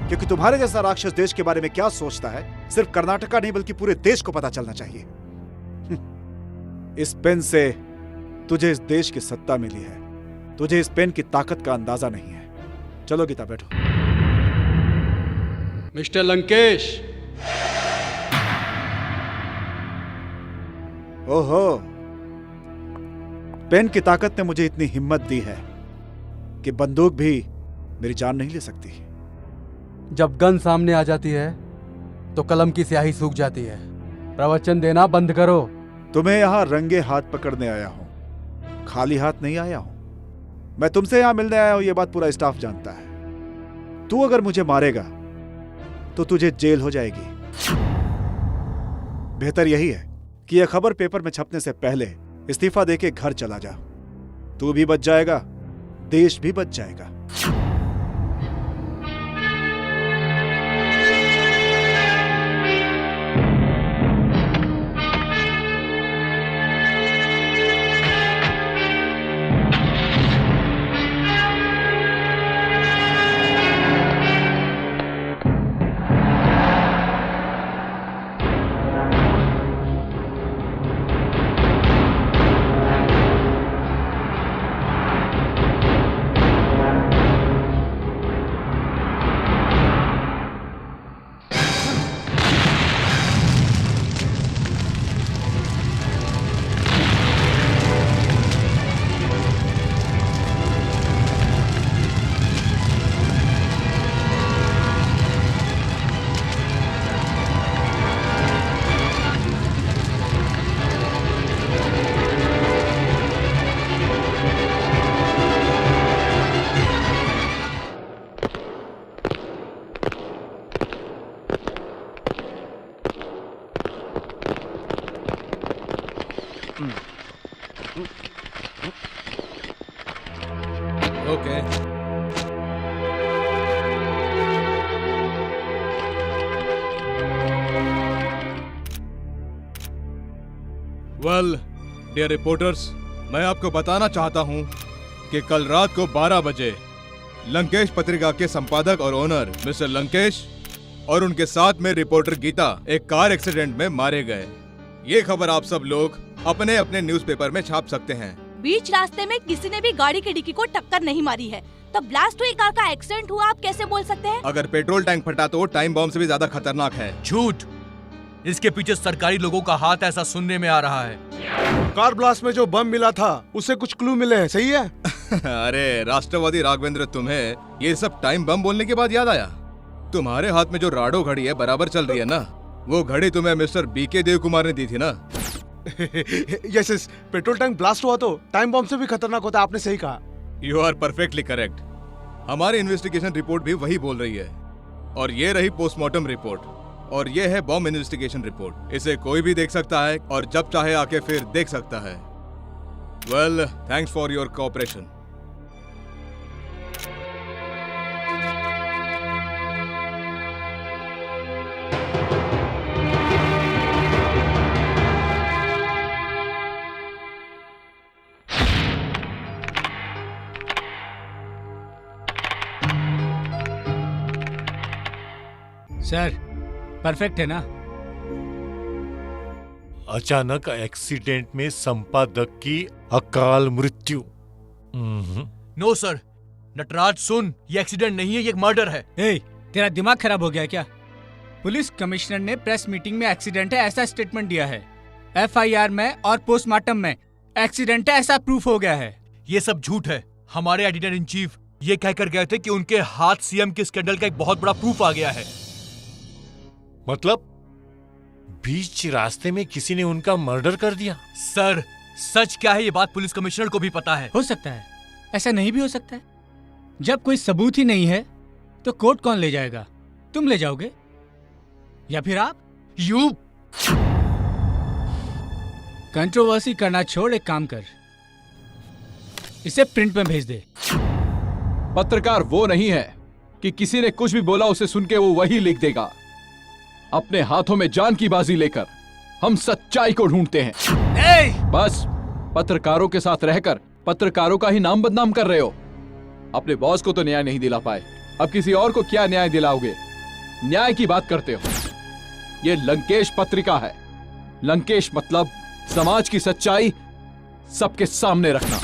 क्योंकि तुम्हारे जैसा राक्षस देश के बारे में क्या सोचता है सिर्फ कर्नाटका नहीं बल्कि पूरे देश को पता चलना चाहिए। इस पेन से तुझे इस देश की सत्ता मिली है, तुझे इस पेन की ताकत का अंदाजा नहीं है। चलो गीता बैठो। मिस्टर लंकेश, ओहो, पेन की ताकत ने मुझे इतनी हिम्मत दी है कि बंदूक भी मेरी जान नहीं ले सकती। जब गन सामने आ जाती है तो कलम की स्याही सूख जाती है। प्रवचन देना बंद करो। तुम्हें यहां रंगे हाथ पकड़ने आया हूं, खाली हाथ नहीं आया हूं। मैं तुमसे यहां मिलने आया हूं, यह बात पूरा स्टाफ जानता है। तू अगर मुझे मारेगा तो तुझे जेल हो जाएगी। बेहतर यही है कि यह खबर पेपर में छपने से पहले इस्तीफा देके घर चला जा। तू भी बच जाएगा, देश भी बच जाएगा। Okay. वेल डियर रिपोर्टर्स, मैं आपको बताना चाहता हूं कि कल रात को 12 बजे लंकेश पत्रिका के संपादक और ओनर मिस्टर लंकेश और उनके साथ में रिपोर्टर गीता एक कार एक्सीडेंट में मारे गए। ये खबर आप सब लोग अपने अपने न्यूज़पेपर में छाप सकते हैं। बीच रास्ते में किसी ने भी गाड़ी की डिक्की को टक्कर नहीं मारी है, तो ब्लास्ट हुई कार का एक्सीडेंट हुआ आप कैसे बोल सकते हैं? अगर पेट्रोल टैंक फटा तो टाइम बॉम्ब से भी ज्यादा खतरनाक है। झूठ। इसके पीछे सरकारी लोगों का हाथ, ऐसा सुनने में आ रहा है। कार ब्लास्ट में जो बम मिला था उससे कुछ क्लू मिले हैं, सही है? अरे राष्ट्रवादी राघवेंद्र, तुम्हें ये सब टाइम बम बोलने के बाद याद आया। तुम्हारे हाथ में जो राडो घड़ी है बराबर चल रही है ना, वो घड़ी तुम्हें मिस्टर बीके देव कुमार ने दी थी ना। यस, पेट्रोल टैंक ब्लास्ट हुआ तो टाइम बम से भी खतरनाक होता है, आपने सही कहा। You are perfectly correct. हमारी इन्वेस्टिगेशन रिपोर्ट भी वही बोल रही है। और ये रही पोस्टमार्टम रिपोर्ट, और ये है बॉम्ब इन्वेस्टिगेशन रिपोर्ट। इसे कोई भी देख सकता है और जब चाहे आके फिर देख सकता है। Well, thanks for your cooperation. Sir, perfect है ना? अचानक एक्सीडेंट में संपादक की अकाल मृत्यु। नो सर, नटराज सुन, ये एक्सीडेंट नहीं है, ये एक मर्डर है। ए, तेरा दिमाग खराब हो गया क्या? पुलिस कमिश्नर ने प्रेस मीटिंग में एक्सीडेंट है ऐसा स्टेटमेंट दिया है। एफआईआर में और पोस्टमार्टम में एक्सीडेंट है ऐसा प्रूफ हो गया है। ये सब झूठ है। हमारे एडिटर इन चीफ ये कहकर गए थे कि उनके हाथ सीएम के स्कैंडल का एक बहुत बड़ा प्रूफ आ गया है। मतलब बीच रास्ते में किसी ने उनका मर्डर कर दिया? सर, सच क्या है ये बात पुलिस कमिश्नर को भी पता है। हो सकता है, ऐसा नहीं भी हो सकता है। जब कोई सबूत ही नहीं है तो कोर्ट कौन ले जाएगा? तुम ले जाओगे या फिर आप? यू कंट्रोवर्सी करना छोड़, एक काम कर, इसे प्रिंट में भेज दे। पत्रकार वो नहीं है कि किसी ने कुछ भी बोला उसे सुन के वो वही लिख देगा। अपने हाथों में जान की बाजी लेकर हम सच्चाई को ढूंढते हैं। बस पत्रकारों के साथ रहकर पत्रकारों का ही नाम बदनाम कर रहे हो। अपने बॉस को तो न्याय नहीं दिला पाए, अब किसी और को क्या न्याय दिलाओगे? न्याय की बात करते हो? ये लंकेश पत्रिका है। लंकेश मतलब समाज की सच्चाई सबके सामने रखना।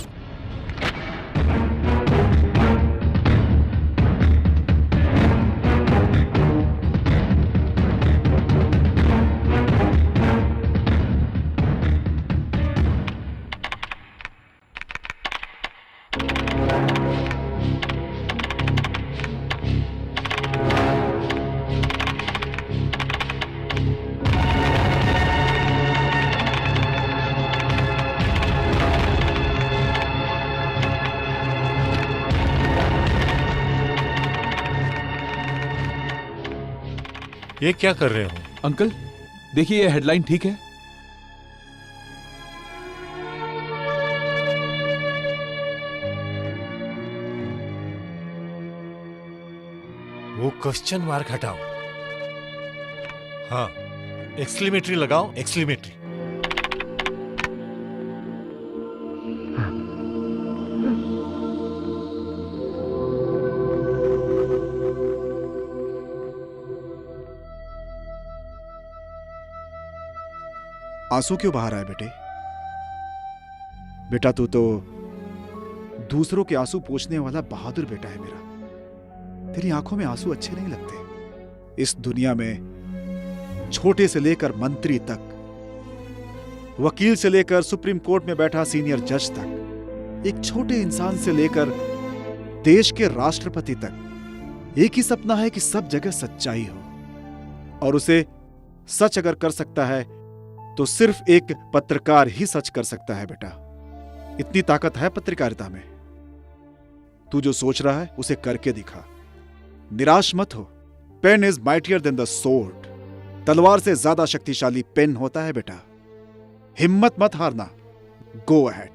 ये क्या कर रहे हो? अंकल देखिए, ये हेडलाइन ठीक है? वो क्वेश्चन मार्क हटाओ। हाँ, एक्सक्लेमेटरी लगाओ, एक्सक्लेमेटरी। आंसू क्यों बहा रहा है बेटे? बेटा तू तो दूसरों के आंसू पोंछने वाला बहादुर बेटा है मेरा। तेरी आंखों में आंसू अच्छे नहीं लगते। इस दुनिया में छोटे से लेकर मंत्री तक, वकील से लेकर सुप्रीम कोर्ट में बैठा सीनियर जज तक, एक छोटे इंसान से लेकर देश के राष्ट्रपति तक एक ही सपना है कि सब जगह सच्चाई हो। और उसे सच अगर कर सकता है तो सिर्फ एक पत्रकार ही सच कर सकता है बेटा। इतनी ताकत है पत्रकारिता में। तू जो सोच रहा है उसे करके दिखा। निराश मत हो। Pen is mightier than the sword. तलवार से ज्यादा शक्तिशाली पेन होता है बेटा। हिम्मत मत हारना। Go ahead.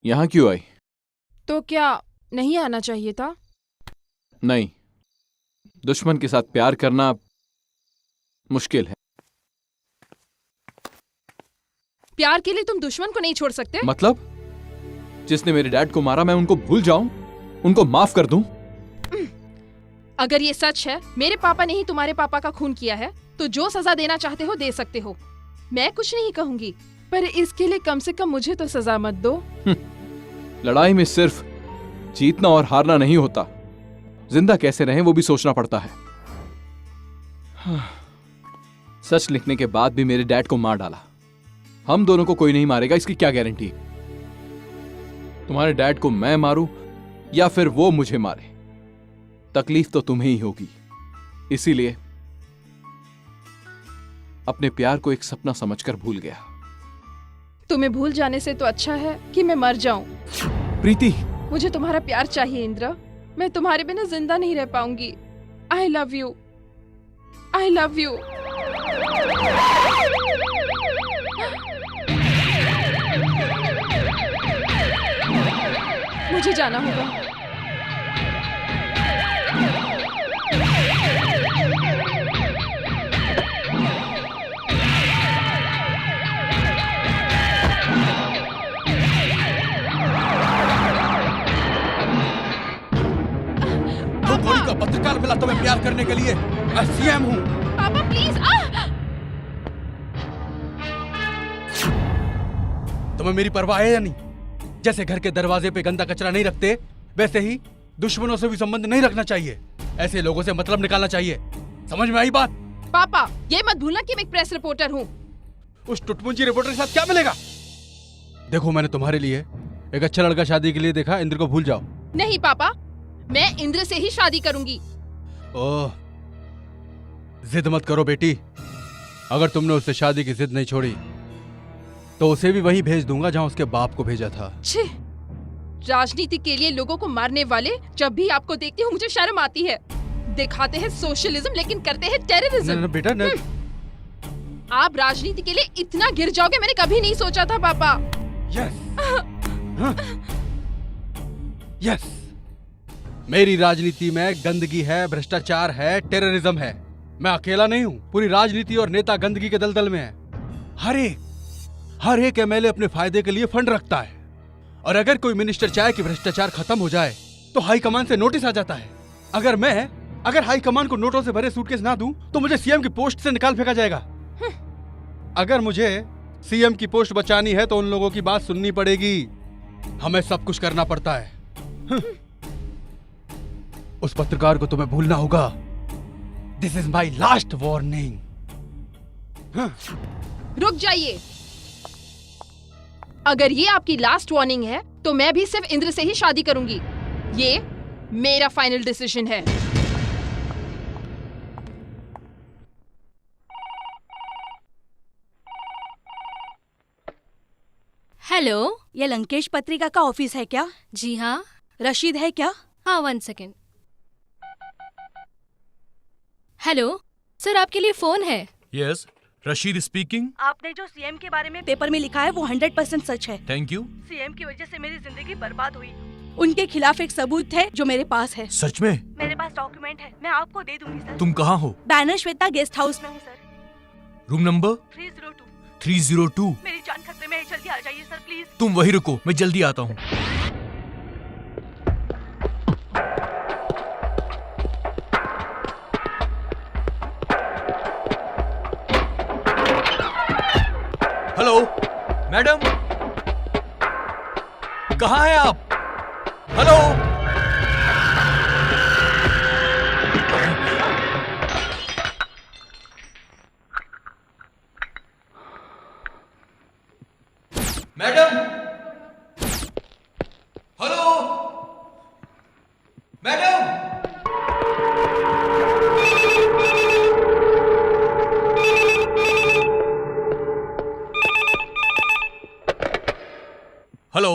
यहां क्यों आई? तो क्या नहीं आना चाहिए था? नहीं, दुश्मन के साथ प्यार करना मुश्किल है। प्यार के लिए तुम दुश्मन को नहीं छोड़ सकते? मतलब जिसने मेरे डैड को मारा मैं उनको भूल जाऊं, उनको माफ कर दूं? अगर ये सच है मेरे पापा ने ही तुम्हारे पापा का खून किया है तो जो सजा देना चाहते हो दे सकते हो। मैं कुछ नहीं कहूंगी, पर इसके लिए कम से कम मुझे तो सजा मत दो। लड़ाई में सिर्फ जीतना और हारना नहीं होता, जिंदा कैसे रहें वो भी सोचना पड़ता है। सच लिखने के बाद भी मेरे डैड को मार डाला। हम दोनों को कोई नहीं मारेगा, इसकी क्या गारंटी? तुम्हारे डैड को मैं मारूं या फिर वो मुझे मारे, तकलीफ तो तुम्हें ही होगी। इसीलिए अपने प्यार को एक सपना समझकर भूल गया। तुम्हें भूल जाने से तो अच्छा है कि मैं मर जाऊं। प्रीति, मुझे तुम्हारा प्यार चाहिए इंद्र। मैं तुम्हारे बिना जिंदा नहीं रह पाऊंगी। I love you, I love you. मुझे जाना होगा। का पत्रकार मिला तुम्हें प्यार करने के लिए। मैं सीएम हूँ। पापा प्लीज। तुम्हें मेरी परवाह है या नहीं? जैसे घर के दरवाजे पे गंदा कचरा नहीं रखते, वैसे ही दुश्मनों से भी संबंध नहीं रखना चाहिए। ऐसे लोगों से मतलब निकालना चाहिए। समझ में आई बात? पापा ये मत भूलना कि मैं एक प्रेस रिपोर्टर हूँ। उस टुटमुंजी रिपोर्टर के साथ क्या मिलेगा? देखो, मैंने तुम्हारे लिए एक अच्छा लड़का शादी के लिए देखा। इंद्र को भूल जाओ। नहीं पापा, मैं इंद्र से ही शादी करूंगी। ओह, जिद मत करो बेटी। अगर तुमने उससे शादी की जिद नहीं छोड़ी तो उसे भी वहीं भेज दूंगा जहां उसके बाप को भेजा था। छी, राजनीति के लिए लोगों को मारने वाले जब भी आपको देखती हूँ मुझे शर्म आती है। दिखाते हैं सोशलिज्म लेकिन करते हैं टेररिज्म। बेटा न... आप राजनीति के लिए इतना गिर जाओगे मैंने कभी नहीं सोचा था पापा। यस, मेरी राजनीति में गंदगी है, भ्रष्टाचार है, टेररिज्म है। मैं अकेला नहीं हूँ, पूरी राजनीति और नेता गंदगी के दलदल में है। हर एक एमएलए अपने फायदे के लिए फंड रखता है, और अगर कोई मिनिस्टर चाहे कि भ्रष्टाचार खत्म हो जाए तो हाईकमान से नोटिस आ जाता है। अगर हाईकमान को नोटों से भरे सूटकेस ना दूं तो मुझे सीएम की पोस्ट से निकाल फेंका जाएगा। अगर मुझे सीएम की पोस्ट बचानी है तो उन लोगों की बात सुननी पड़ेगी। हमें सब कुछ करना पड़ता है। उस पत्रकार को तुम्हें भूलना होगा। This is my last warning. रुक जाइए, अगर ये आपकी लास्ट वार्निंग है तो मैं भी सिर्फ इंद्र से ही शादी करूंगी। ये मेरा फाइनल डिसीजन है। हेलो, ये लंकेश पत्रिका का ऑफिस है क्या? जी हाँ। रशीद है क्या? हाँ, 1 सेकेंड। हेलो सर, आपके लिए फोन है। Yes, Rashid speaking. आपने जो सीएम के बारे में पेपर में लिखा है वो 100% सच है। Thank you. सीएम की वजह से मेरी जिंदगी बर्बाद हुई। उनके खिलाफ एक सबूत है जो मेरे पास है। सच में? मेरे पास डॉक्यूमेंट है, मैं आपको दे दूंगी सर। तुम कहाँ हो? बैनर श्वेता गेस्ट हाउस में हूँ सर। Room number 302। मेरी जान खतरे में है, जल्दी आ जाइए सर प्लीज। तुम वहीं रुको, मैं जल्दी आता हूँ। हेलो मैडम, कहाँ हैं आप? Hello, madam, hello madam. Hello,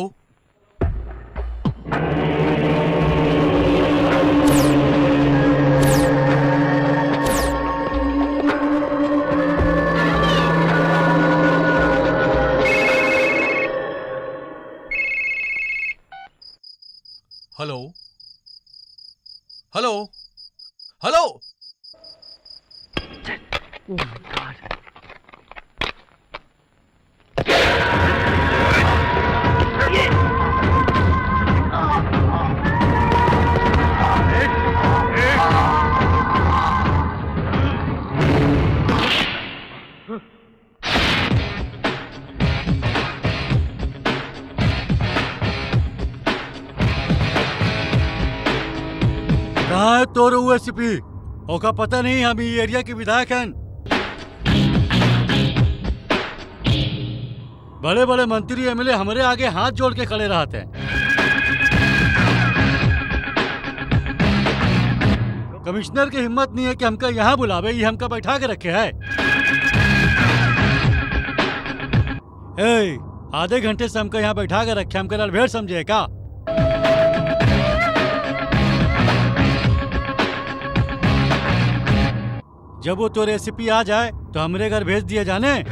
hello, hello, hello. कहाँ है तो रहुआ एसीपी? ओका पता नहीं, हम ये एरिया के विधायक हैं। बड़े बड़े मंत्री एमएलए हमारे आगे हाथ जोड़ के खड़े रहते हैं। कमिश्नर की हिम्मत नहीं है कि हमका यहाँ बुलावे, ये हमका बैठा के रखे है। आधे घंटे से हमका यहाँ बैठा के रखे, हमका लड़भेड़ समझे का? जब वो तो रेसिपी आ जाए तो हमरे घर भेज दिए जाने।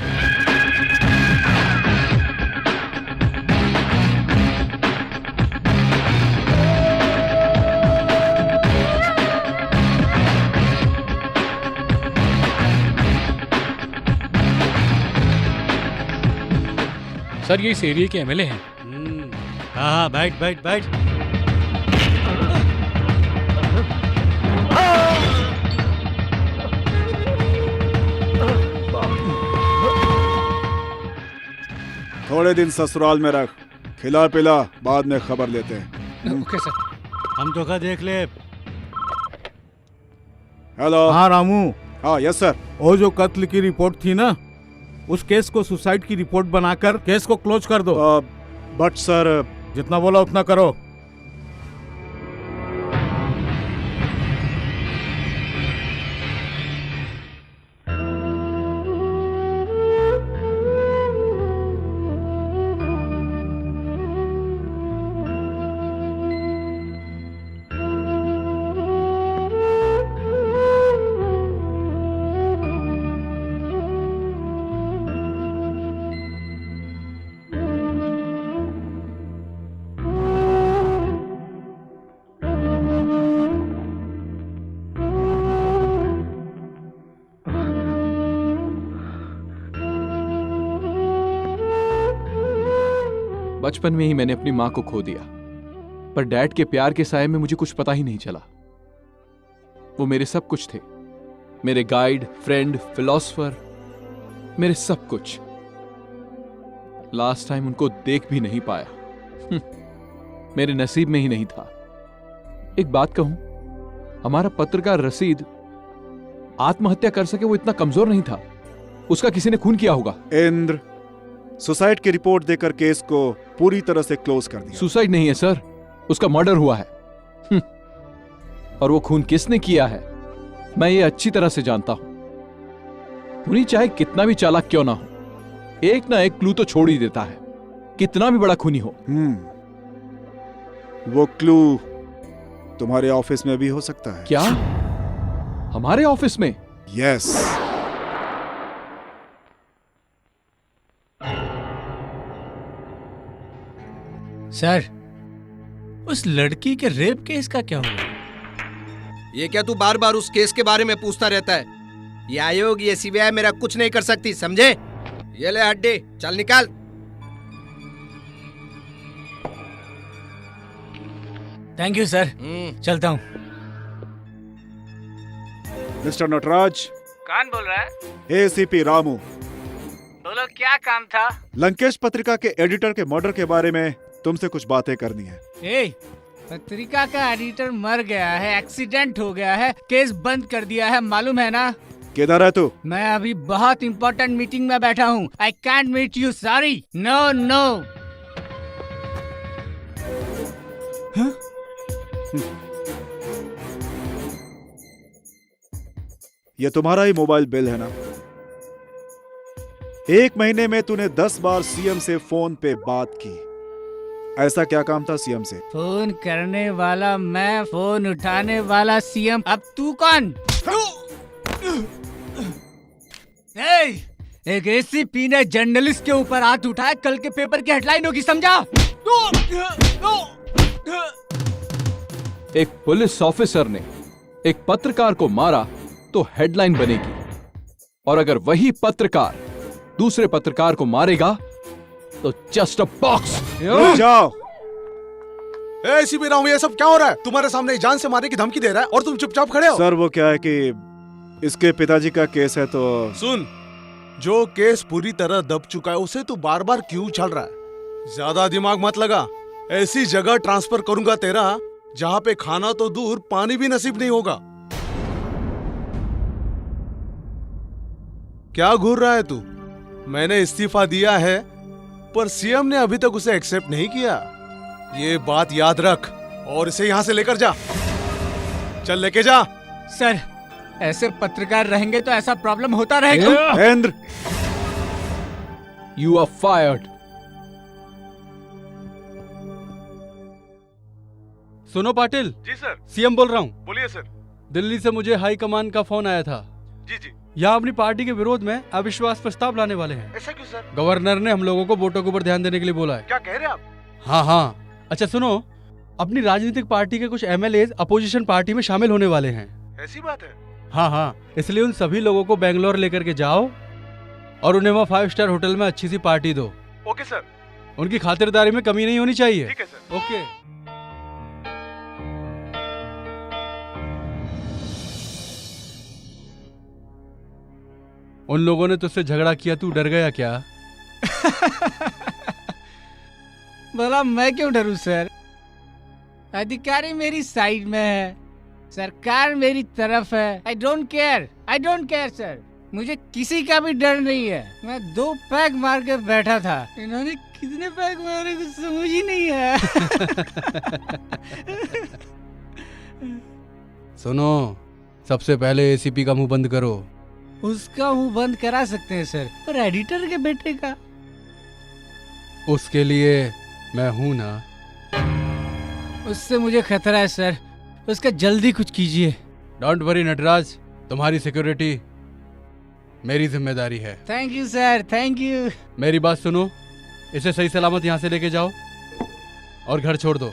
सर ये इस एरिया के एमएलए हैं। हाँ, बैठ बैठ बैठ। थोड़े दिन ससुराल में रख, खिला पिला, बाद में खबर लेते हैं। Okay sir. हम तो का देख ले। हेलो। हाँ रामू। हाँ यस सर। वो जो कत्ल की रिपोर्ट थी ना, उस केस को सुसाइड की रिपोर्ट बनाकर केस को क्लोज कर दो। बट सर, जितना बोला उतना करो। बचपन में ही मैंने अपनी मां को खो दिया, पर डैड के प्यार के साये में मुझे कुछ पता ही नहीं चला। वो मेरे सब कुछ थे, मेरे गाइड, फ्रेंड, फिलोसोफर, मेरे सब कुछ। लास्ट टाइम उनको देख भी नहीं पाया। मेरे नसीब में ही नहीं था। एक बात कहूं, हमारा पत्रकार रसीद आत्महत्या कर सके वो इतना कमजोर नहीं था। उसका किसी ने खून किया होगा। इंद्र, सुसाइड की रिपोर्ट देकर केस को पूरी तरह से क्लोज कर दिया। सुसाइड नहीं है सर, उसका मर्डर हुआ है। और वो खून किसने किया है मैं ये अच्छी तरह से जानता हूं। खूनी चाहे कितना भी चालाक क्यों ना हो, एक ना एक क्लू तो छोड़ ही देता है, कितना भी बड़ा खूनी हो। वो क्लू तुम्हारे ऑफिस में भी हो सकता है। क्या? हमारे ऑफिस में? यस। सर, उस लड़की के रेप केस का क्या हुआ? ये क्या तू बार बार उस केस के बारे में पूछता रहता है? ये आयोग, ये सीबीआई मेरा कुछ नहीं कर सकती, समझे? ये ले हड्डी, चल निकाल। थैंक यू सर, चलता हूँ। मिस्टर नटराज। कौन बोल रहा है? एसीपी रामू। बोलो, क्या काम था? लंकेश पत्रिका के एडिटर के मर्डर के बारे में तुमसे कुछ बातें करनी है। ए, पत्रिका का एडिटर मर गया है, एक्सीडेंट हो गया है, केस बंद कर दिया है, मालूम है ना? किधर है तू? मैं अभी बहुत इंपॉर्टेंट मीटिंग में बैठा हूँ। I can't meet you, sorry. No no. ये तुम्हारा ही मोबाइल बिल है ना? एक महीने में तूने 10 बार सीएम से फोन पे बात की। ऐसा क्या काम था सीएम से? फोन करने वाला मैं, फोन उठाने वाला सीएम। अब तू कौन? एक एसीपी ने जर्नलिस्ट के ऊपर हाथ उठाया, कल के पेपर की हेडलाइन होगी, समझा? एक पुलिस ऑफिसर ने एक पत्रकार को मारा तो हेडलाइन बनेगी, और अगर वही पत्रकार दूसरे पत्रकार को मारेगा तो जस्ट अ बॉक्स। जाओ। एसीपी राव, ये सब क्या हो रहा है? तुम्हारे सामने जान से मारने की धमकी दे रहा है और तुम चुपचाप खड़े हो। सर, वो क्या है कि इसके पिताजी का केस है तो। सुन, जो केस पूरी तरह दब चुका है उसे तू बार बार क्यों उछाल रहा है? ज्यादा दिमाग मत लगा। ऐसी जगह ट्रांसफर करूंगा तेरा जहाँ पे खाना तो दूर, पानी भी नसीब नहीं होगा। क्या घूर रहा है तू? मैंने इस्तीफा दिया है, पर सीएम ने अभी तक उसे एक्सेप्ट नहीं किया। ये बात याद रख और इसे यहाँ से लेकर जा। चल, लेके जा। सर, ऐसे पत्रकार रहेंगे तो ऐसा प्रॉब्लम होता रहेगा। Indra, you are fired. सुनो पाटिल। जी सर। सीएम बोल रहा हूँ। बोलिए सर। दिल्ली से मुझे हाई कमान का फोन आया था। जी जी। यहाँ अपनी पार्टी के विरोध में अविश्वास प्रस्ताव लाने वाले हैं। ऐसा क्यों सर? गवर्नर ने हम लोगों को वोटों के ऊपर ध्यान देने के लिए बोला है। क्या कह रहे हैं आप? हाँ हाँ। अच्छा सुनो, अपनी राजनीतिक पार्टी के कुछ एमएलए अपोजिशन पार्टी में शामिल होने वाले हैं। ऐसी बात है? हाँ हाँ, इसलिए उन सभी लोगों को बेंगलोर लेकर के जाओ और उन्हें वहाँ 5 स्टार होटल में अच्छी सी पार्टी दो। Okay sir. उनकी खातिरदारी में कमी नहीं होनी चाहिए। ठीक है सर। ओके। उन लोगों ने तुझसे झगड़ा किया, तू डर गया क्या? बोला, मैं क्यों डरूं सर? अधिकारी मेरी साइड में है, सरकार मेरी तरफ है। I don't care sir. मुझे किसी का भी डर नहीं है। मैं 2 पैग मार के बैठा था, इन्होंने कितने पैग मारे कुछ समझ ही नहीं है। सुनो, सबसे पहले एसीपी का मुंह बंद करो। उसका मुंह बंद करा सकते हैं सर, पर एडिटर के बेटे का? उसके लिए मैं हूं ना। उससे मुझे खतरा है सर, उसका जल्दी कुछ कीजिए। डोंट वरी नटराज, तुम्हारी सिक्योरिटी मेरी जिम्मेदारी है। Thank you sir, thank you. मेरी बात सुनो, इसे सही सलामत यहाँ से लेके जाओ और घर छोड़ दो।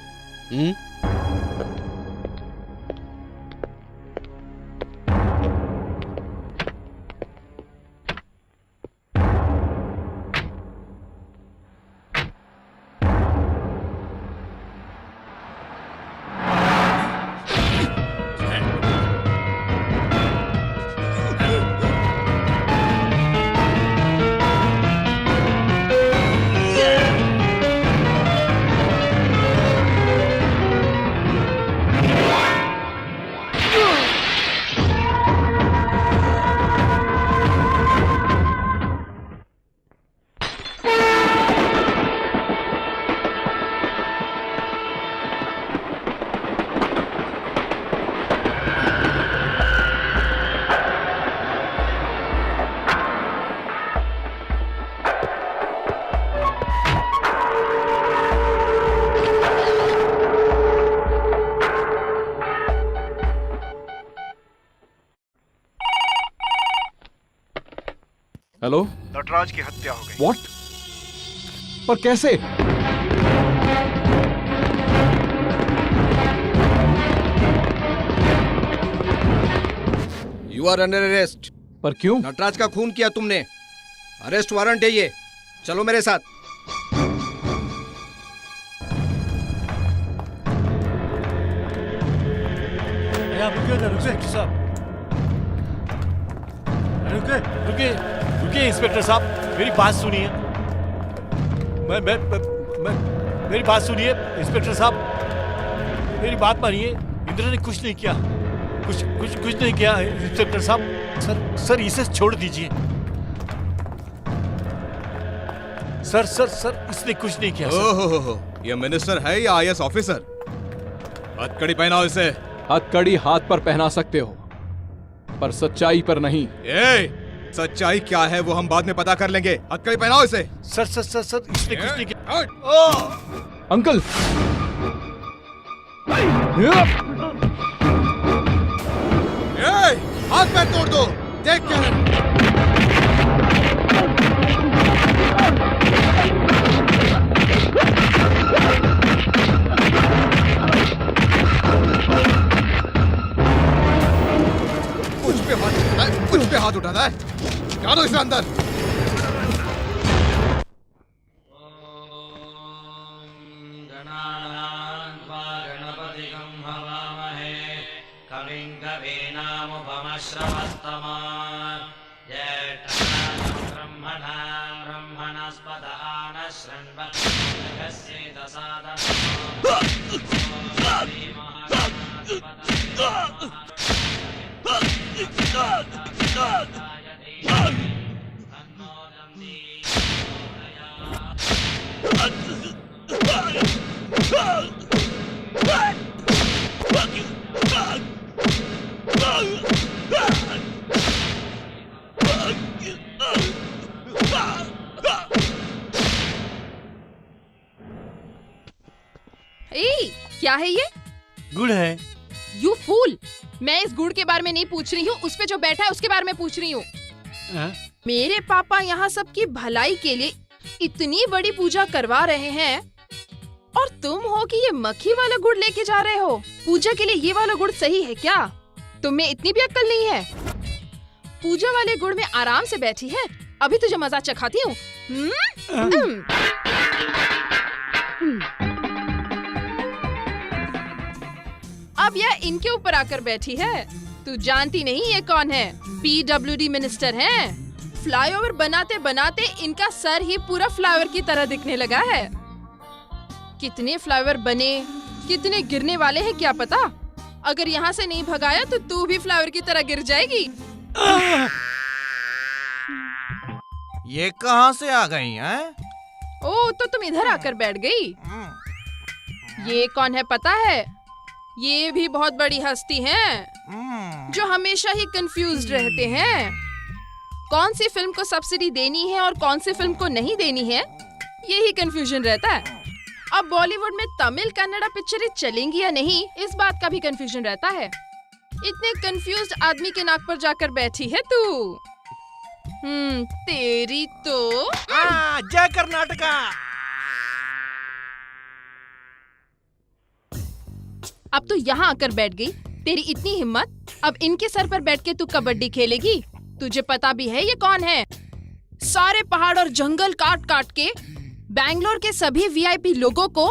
हेलो। नटराज की हत्या हो गई। व्हाट? पर कैसे? You are under arrest. पर क्यों? नटराज का खून किया तुमने, अरेस्ट वारंट है ये। चलो मेरे साथ। आप रुकिए ना, रुकिए साहब, रुकिए रुकिए रुकिए इंस्पेक्टर साहब, मेरी बात सुनिए। मेरी बात सुनिए इंस्पेक्टर साहब, मेरी बात मानिए। इंद्र ने कुछ नहीं किया, कुछ नहीं किया इंस्पेक्टर साहब। सर इसे छोड़ दीजिए। सर इसने कुछ नहीं किया। ओहो, ये मिनिस्टर है या आईएएस ऑफिसर? हथकड़ी पहनाओ इसे। हथकड़ी हाथ पर पहना सकते हो, पर सच्चाई पर नहीं। सच्चाई क्या है वो हम बाद में पता कर लेंगे। हथकड़ी पहनाओ इसे। सर इसने कुछ नहीं किया। अंकल, हाथ पैर तोड़ दो, देख क्या है। कुछ पे हाथ उठाता है, डालो इसे अंदर। क्या है ये? गुड़ है। यू फूल, मैं इस गुड़ के बारे में नहीं पूछ रही हूँ, उस पे जो बैठा है उसके बारे में पूछ रही हूँ। मेरे पापा यहाँ सबकी भलाई के लिए इतनी बड़ी पूजा करवा रहे हैं और तुम हो कि ये मक्खी वाला गुड़ लेके जा रहे हो। पूजा के लिए ये वाला गुड़ सही है क्या? तुम में इतनी भी अक्ल नहीं है? पूजा वाले गुड़ में आराम से बैठी है, अभी तुझे मजा चखाती हूँ। अब यह इनके ऊपर आकर बैठी है। तू जानती नहीं ये कौन है? PWD मिनिस्टर हैं। फ्लाईओवर बनाते बनाते इनका सर ही पूरा फ्लाईओवर की तरह दिखने लगा है। कितने फ्लाईओवर बने, कितने गिरने वाले हैं क्या पता। अगर यहाँ से नहीं भगाया तो तू भी फ्लाईओवर की तरह गिर जाएगी। ये कहाँ से आ गई हैं? ओ, तो तुम इधर आकर बैठ गई। ये कौन है पता है? ये भी बहुत बड़ी हस्ती हैं, जो हमेशा ही कंफ्यूज्ड रहते हैं। कौन सी फिल्म को सब्सिडी देनी है और कौन सी फिल्म को नहीं देनी है, यही कंफ्यूजन रहता है। अब बॉलीवुड में तमिल कन्नड़ा पिक्चरें चलेंगी या नहीं, इस बात का भी कंफ्यूजन रहता है। इतने कंफ्यूज्ड आदमी के नाक पर जाकर बैठी है तू। तेरी तो जय कर्नाटका। अब तो यहाँ आकर बैठ गई। तेरी इतनी हिम्मत, अब इनके सर पर बैठ के तू कबड्डी खेलेगी? तुझे पता भी है ये कौन है? सारे पहाड़ और जंगल काट काट के बैंगलोर के सभी VIP लोगों को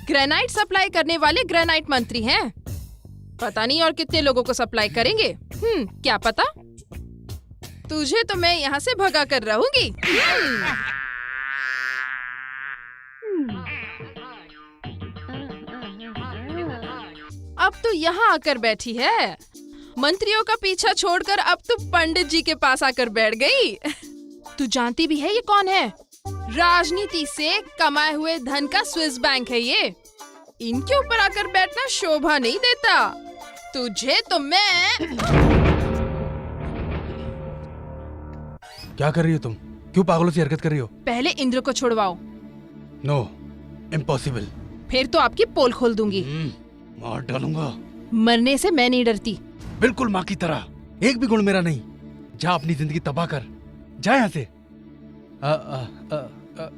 ग्रेनाइट सप्लाई करने वाले ग्रेनाइट मंत्री हैं। पता नहीं और कितने लोगों को सप्लाई करेंगे। क्या पता। तुझे तो मैं यहाँ से भगा कर रहूंगी। अब तो यहाँ आकर बैठी है। मंत्रियों का पीछा छोड़कर अब तो पंडित जी के पास आकर बैठ गई। तू जानती भी है ये कौन है? राजनीति से कमाए हुए धन का स्विस बैंक है ये। इनके ऊपर आकर बैठना शोभा नहीं देता। तुझे तो मैं। क्या कर रही हो तुम? क्यों पागलों सी हरकत कर रही हो? पहले इंद्र को छुड़वाओ। No, impossible. फिर तो आपकी पोल खोल दूंगी। मार डालूंगा। मरने से मैं नहीं डरती। बिल्कुल माँ की तरह। एक भी गुण मेरा नहीं। जा अपनी जिंदगी तबाह कर, जा यहाँ से।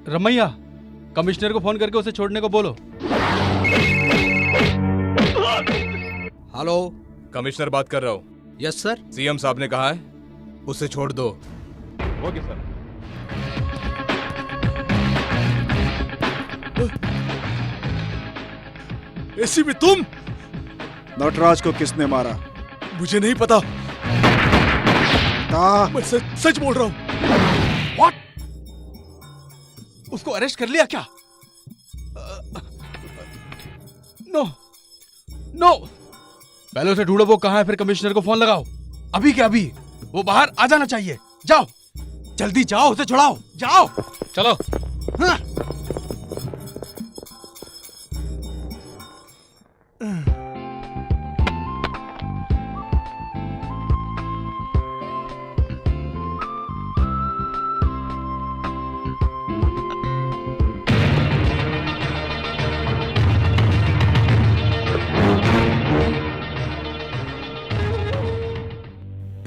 रमैया, कमिश्नर को फोन करके उसे छोड़ने को बोलो। हेलो, कमिश्नर बात कर रहा हूँ। Yes sir. सीएम साहब ने कहा है उसे छोड़ दो। Okay sir. एसीपी तुम? नटराज को किसने मारा? मुझे नहीं पता। मैं सच बोल रहा हूँ। What? उसको अरेस्ट कर लिया क्या? No no. पहले उसे ढूंढो, वो कहाँ है, फिर कमिश्नर को फोन लगाओ। अभी क्या अभी? वो बाहर आ जाना चाहिए। जाओ, जल्दी जाओ, उसे छुड़ाओ, जाओ। चलो। हाँ।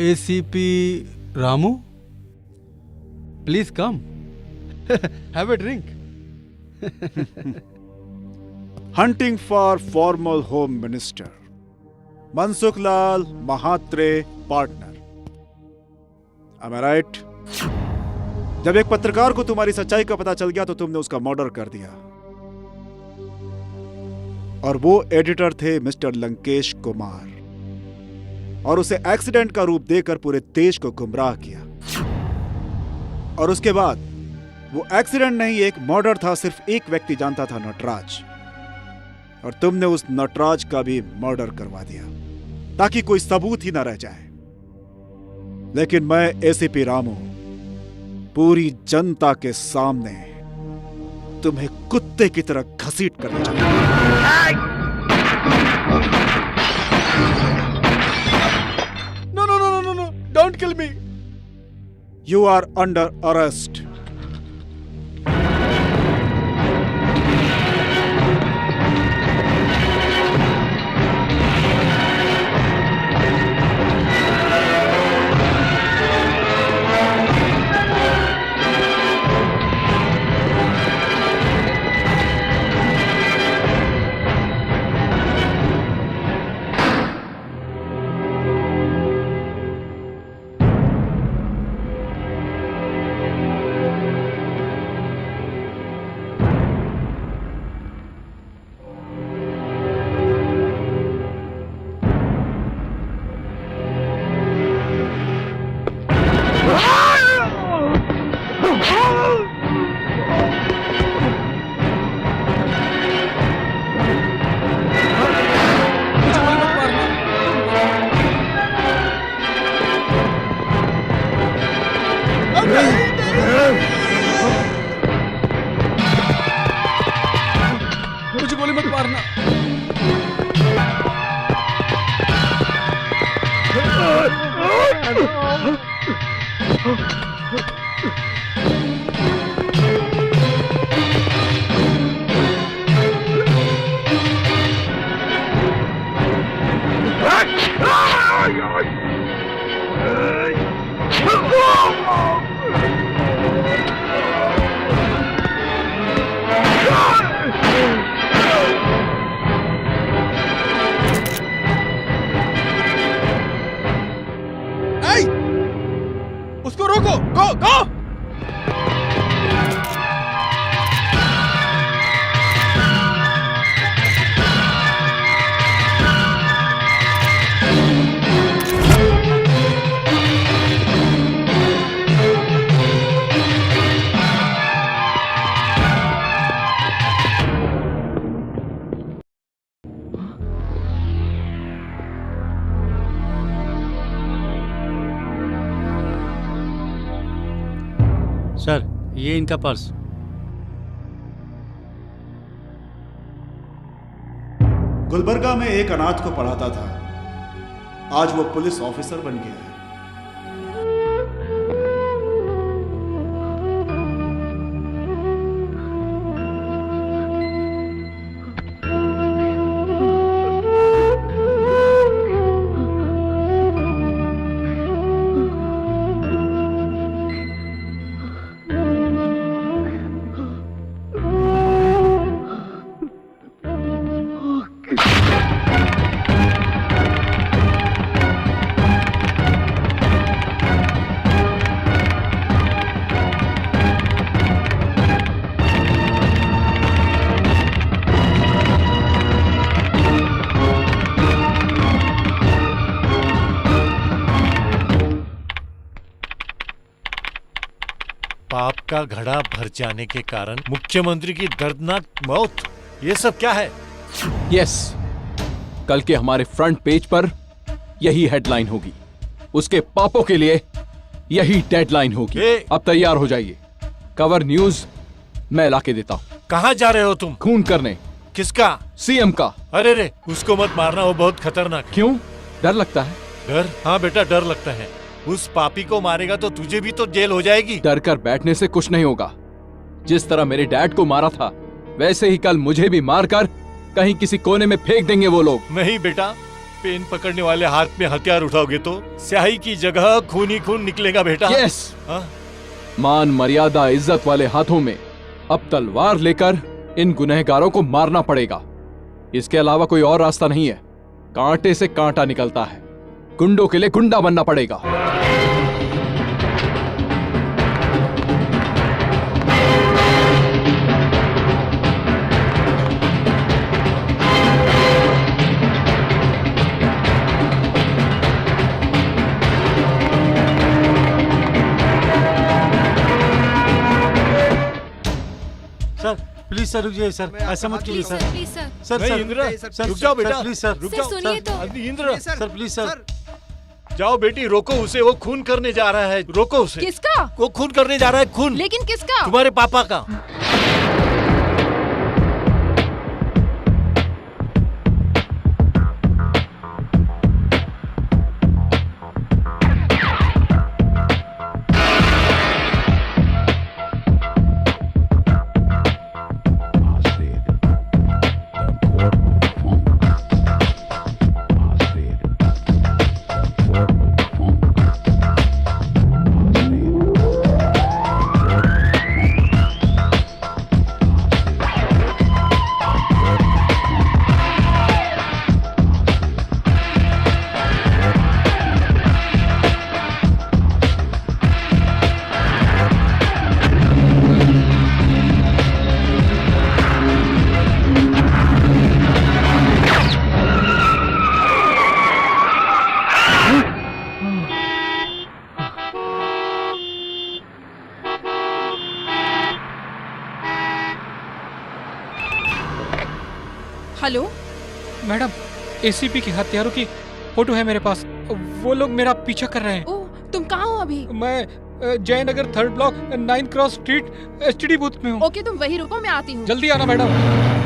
ACP Ramu, please come, have a drink. Hunting for formal home minister Mansukh Lal Mhatre partner. Am I right? जब एक पत्रकार को तुम्हारी सच्चाई का पता चल गया तो तुमने उसका मर्डर कर दिया, और वो एडिटर थे मिस्टर लंकेश कुमार, और उसे एक्सीडेंट का रूप देकर पूरे देश को गुमराह किया। और उसके बाद वो एक्सीडेंट नहीं, एक मर्डर था। सिर्फ एक व्यक्ति जानता था, नटराज, और तुमने उस नटराज का भी मर्डर करवा दिया ताकि कोई सबूत ही ना रह जाए। लेकिन मैं एसीपी रामू पूरी जनता के सामने तुम्हें कुत्ते की तरह घसीट कर ले जाऊंगा। No, don't kill me. You are under arrest. मुझे गोली मत मारना। उसको रोको, गो गो। सर, ये इनका पर्स। गुलबर्गा में एक अनाथ को पढ़ाता था, आज वो पुलिस ऑफिसर बन गया है। पाप का घड़ा भर जाने के कारण मुख्यमंत्री की दर्दनाक मौत, ये सब क्या है? यस, कल के हमारे फ्रंट पेज पर यही हेडलाइन होगी। उसके पापों के लिए यही डेडलाइन होगी। अब तैयार हो जाइए, कवर न्यूज मैं लाके देता हूँ। कहाँ जा रहे हो तुम? खून करने। किसका? सीएम का। अरे रे, उसको मत मारना, वो बहुत खतरनाक है। क्यों? डर लगता है? डर? हाँ बेटा, डर लगता है। उस पापी को मारेगा तो तुझे भी तो जेल हो जाएगी। डर कर बैठने से कुछ नहीं होगा। जिस तरह मेरे डैड को मारा था, वैसे ही कल मुझे भी मारकर कहीं किसी कोने में फेंक देंगे वो लोग। नहीं बेटा, पेन पकड़ने वाले हाथ में हथियार उठाओगे तो स्याही की जगह खून ही खून निकलेगा बेटा। यस। मान मर्यादा इज्जत वाले हाथों में अब तलवार लेकर इन गुनहगारों को मारना पड़ेगा। इसके अलावा कोई और रास्ता नहीं है। कांटे से कांटा निकलता है, गुंडों के लिए गुंडा बनना पड़ेगा। सर प्लीज सर रुकिए सर, ऐसा मत कीजिए सर। Please sir. सर नहीं, सर इंदिरा, सर, रुक जाओ बेटा, प्लीज सर, रुक सर, जाओ। सुनिए तो। Indira, sir please sir. जाओ बेटी, रोको उसे, वो खून करने जा रहा है, रोको उसे। किसका? वो खून करने जा रहा है, खून। लेकिन किसका? तुम्हारे पापा का। हेलो मैडम, एसीपी के हत्यारों की फोटो है मेरे पास। वो लोग मेरा पीछा कर रहे हैं। ओह, तुम कहाँ हो अभी? मैं Jaynagar 3rd block 9 cross street STD booth में हूँ। ओके, तुम वही रुको, मैं आती हूँ। जल्दी आना मैडम।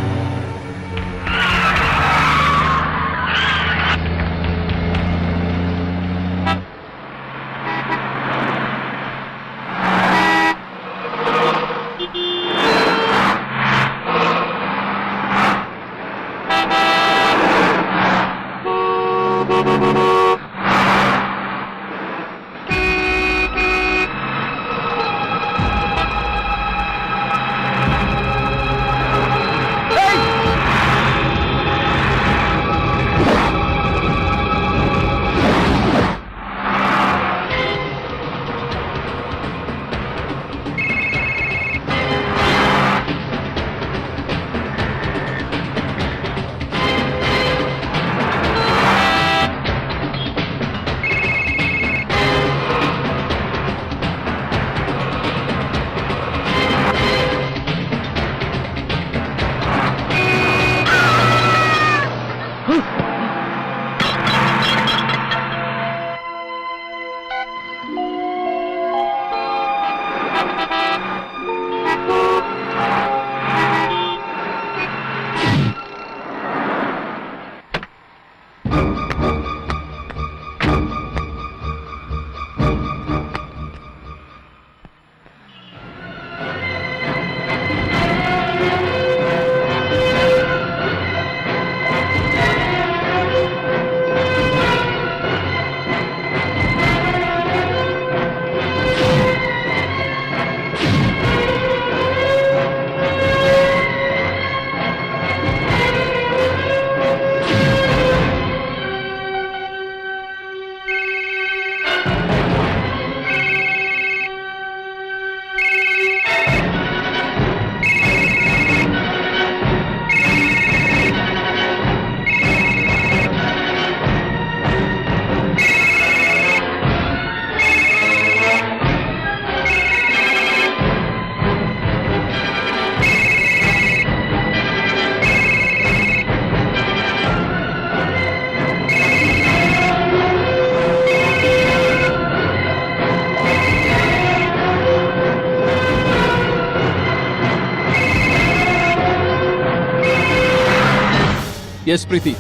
यस प्रीति।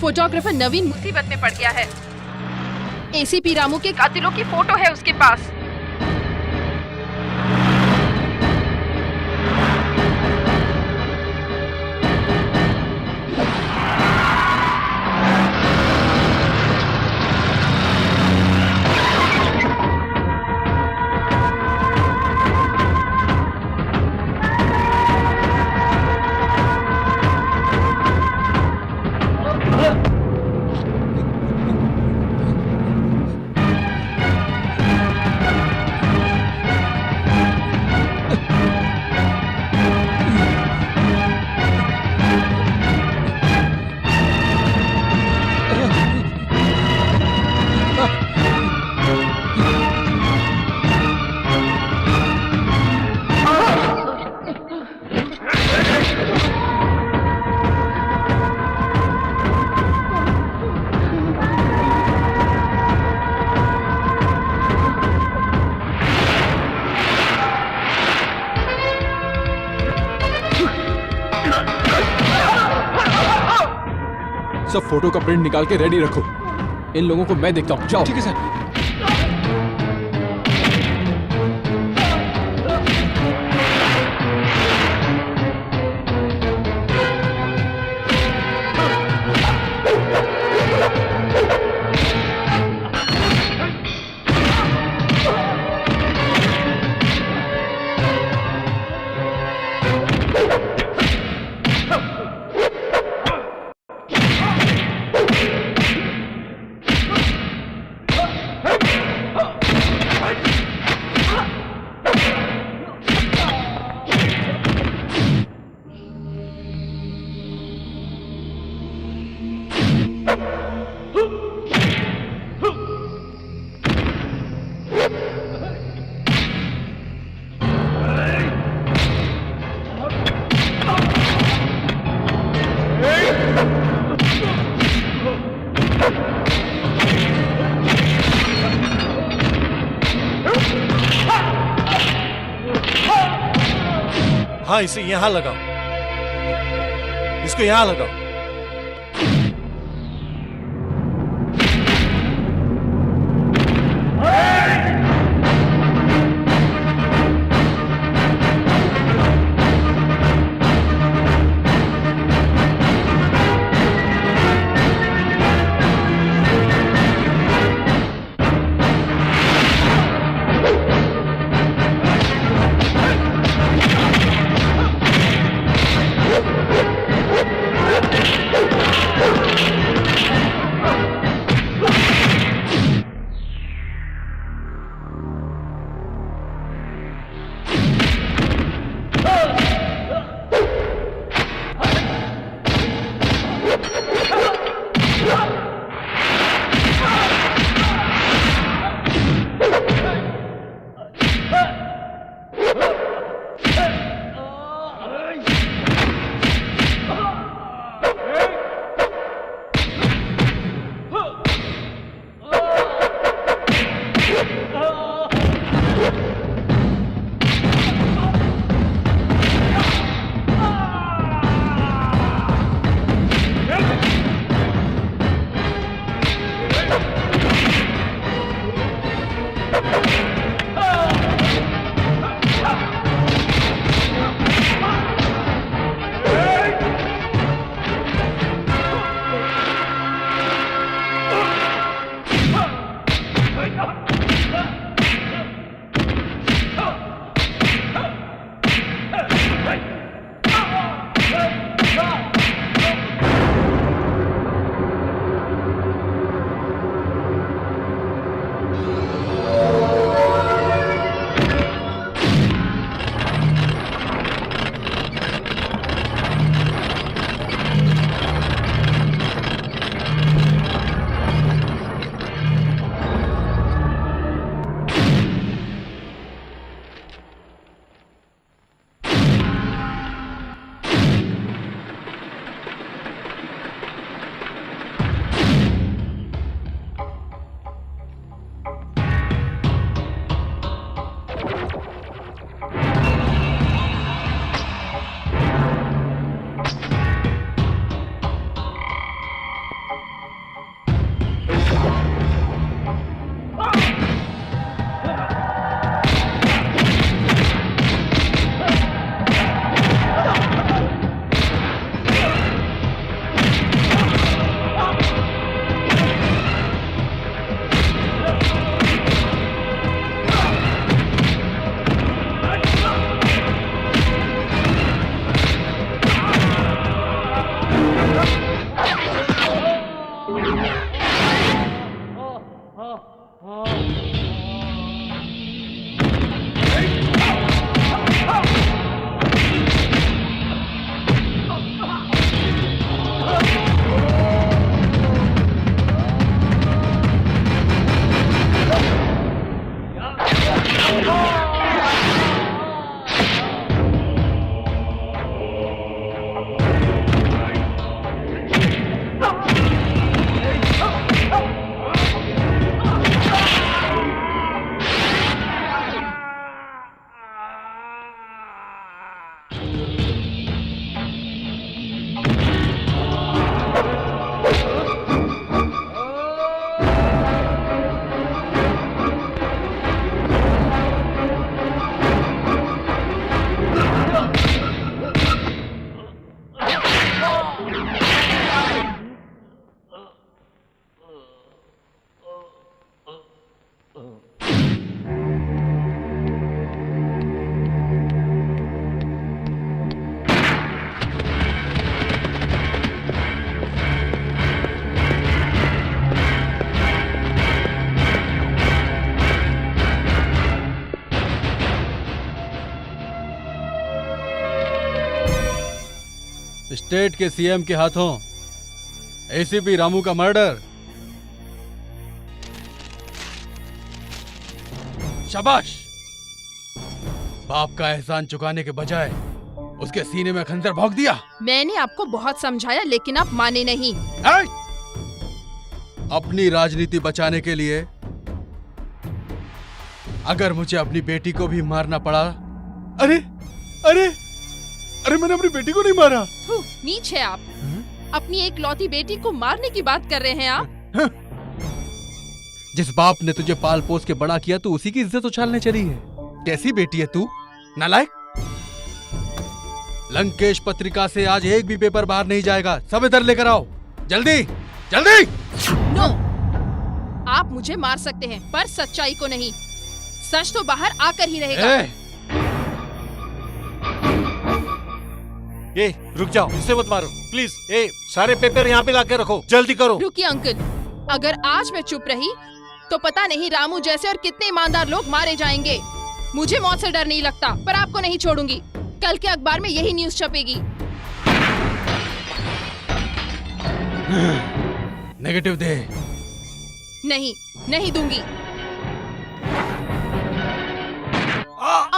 फोटोग्राफर नवीन मुसीबत में पड़ गया है। एसीपी रामू के कातिलों की फोटो है उसके पास। सब फोटो का प्रिंट निकाल के रेडी रखो। इन लोगों को मैं देखता हूँ। जाओ। ठीक है सर। हाँ, इसे यहाँ लगाओ, इसको यहाँ लगाओ। स्टेट के सीएम के हाथों एसीपी रामू का मर्डर। शाबाश। बाप का एहसान चुकाने के बजाय उसके सीने में खंजर भोंक दिया। मैंने आपको बहुत समझाया लेकिन आप माने नहीं। अपनी राजनीति बचाने के लिए अगर मुझे अपनी बेटी को भी मारना पड़ा। अरे अरे अरे मैंने अपनी बेटी को नहीं मारा। नीच है आप। अपनी एक लौती बेटी को मारने की बात कर रहे हैं आप। जिस बाप ने तुझे पाल पोस के बड़ा किया तू उसी की इज्जत उछालने चली है। कैसी बेटी है तू, नालायक। लंकेश पत्रिका से आज एक भी पेपर बाहर नहीं जाएगा। सब इधर लेकर आओ, जल्दी जल्दी। नो, आप मुझे मार सकते हैं पर सच्चाई को नहीं। सच तो बाहर आकर ही रहेगा। ये रुक जाओ, इसे मत मारो प्लीज। सारे पेपर यहाँ पे लाके रखो, जल्दी करो। रुकिए अंकल, अगर आज मैं चुप रही तो पता नहीं रामू जैसे और कितने ईमानदार लोग मारे जाएंगे। मुझे मौत से डर नहीं लगता, पर आपको नहीं छोड़ूंगी। कल के अखबार में यही न्यूज़ छपेगी। नेगेटिव दे। नहीं, नहीं दूंगी।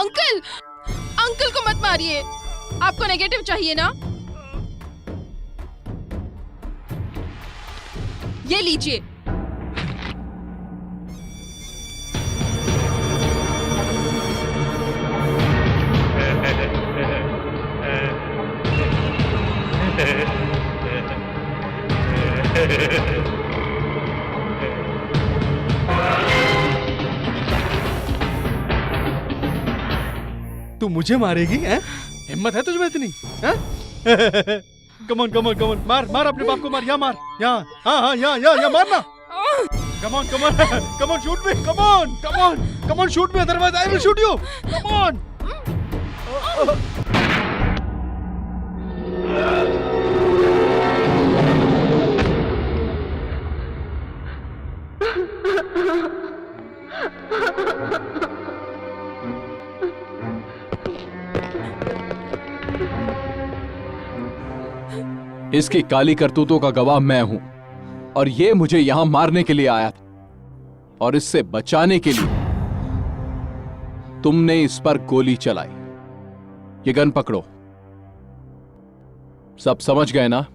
अंकल, अंकल को मत मारिए। आपको नेगेटिव चाहिए ना? ये लीजिए। तू मुझे मारेगी हैं? हिम्मत है तुझमें इतनी? कमॉन कमॉन कमॉन, मार मार अपने बाप को, मार। यहाँ मार, यहाँ। हाँ यहाँ मारना। Come on come on come on, shoot me. Come on come on come on, shoot me, otherwise I will shoot you. Come on. इसकी काली करतूतों का गवाह मैं हूं और ये मुझे यहां मारने के लिए आया था और इससे बचाने के लिए तुमने इस पर गोली चलाई। ये गन पकड़ो। सब समझ गए ना?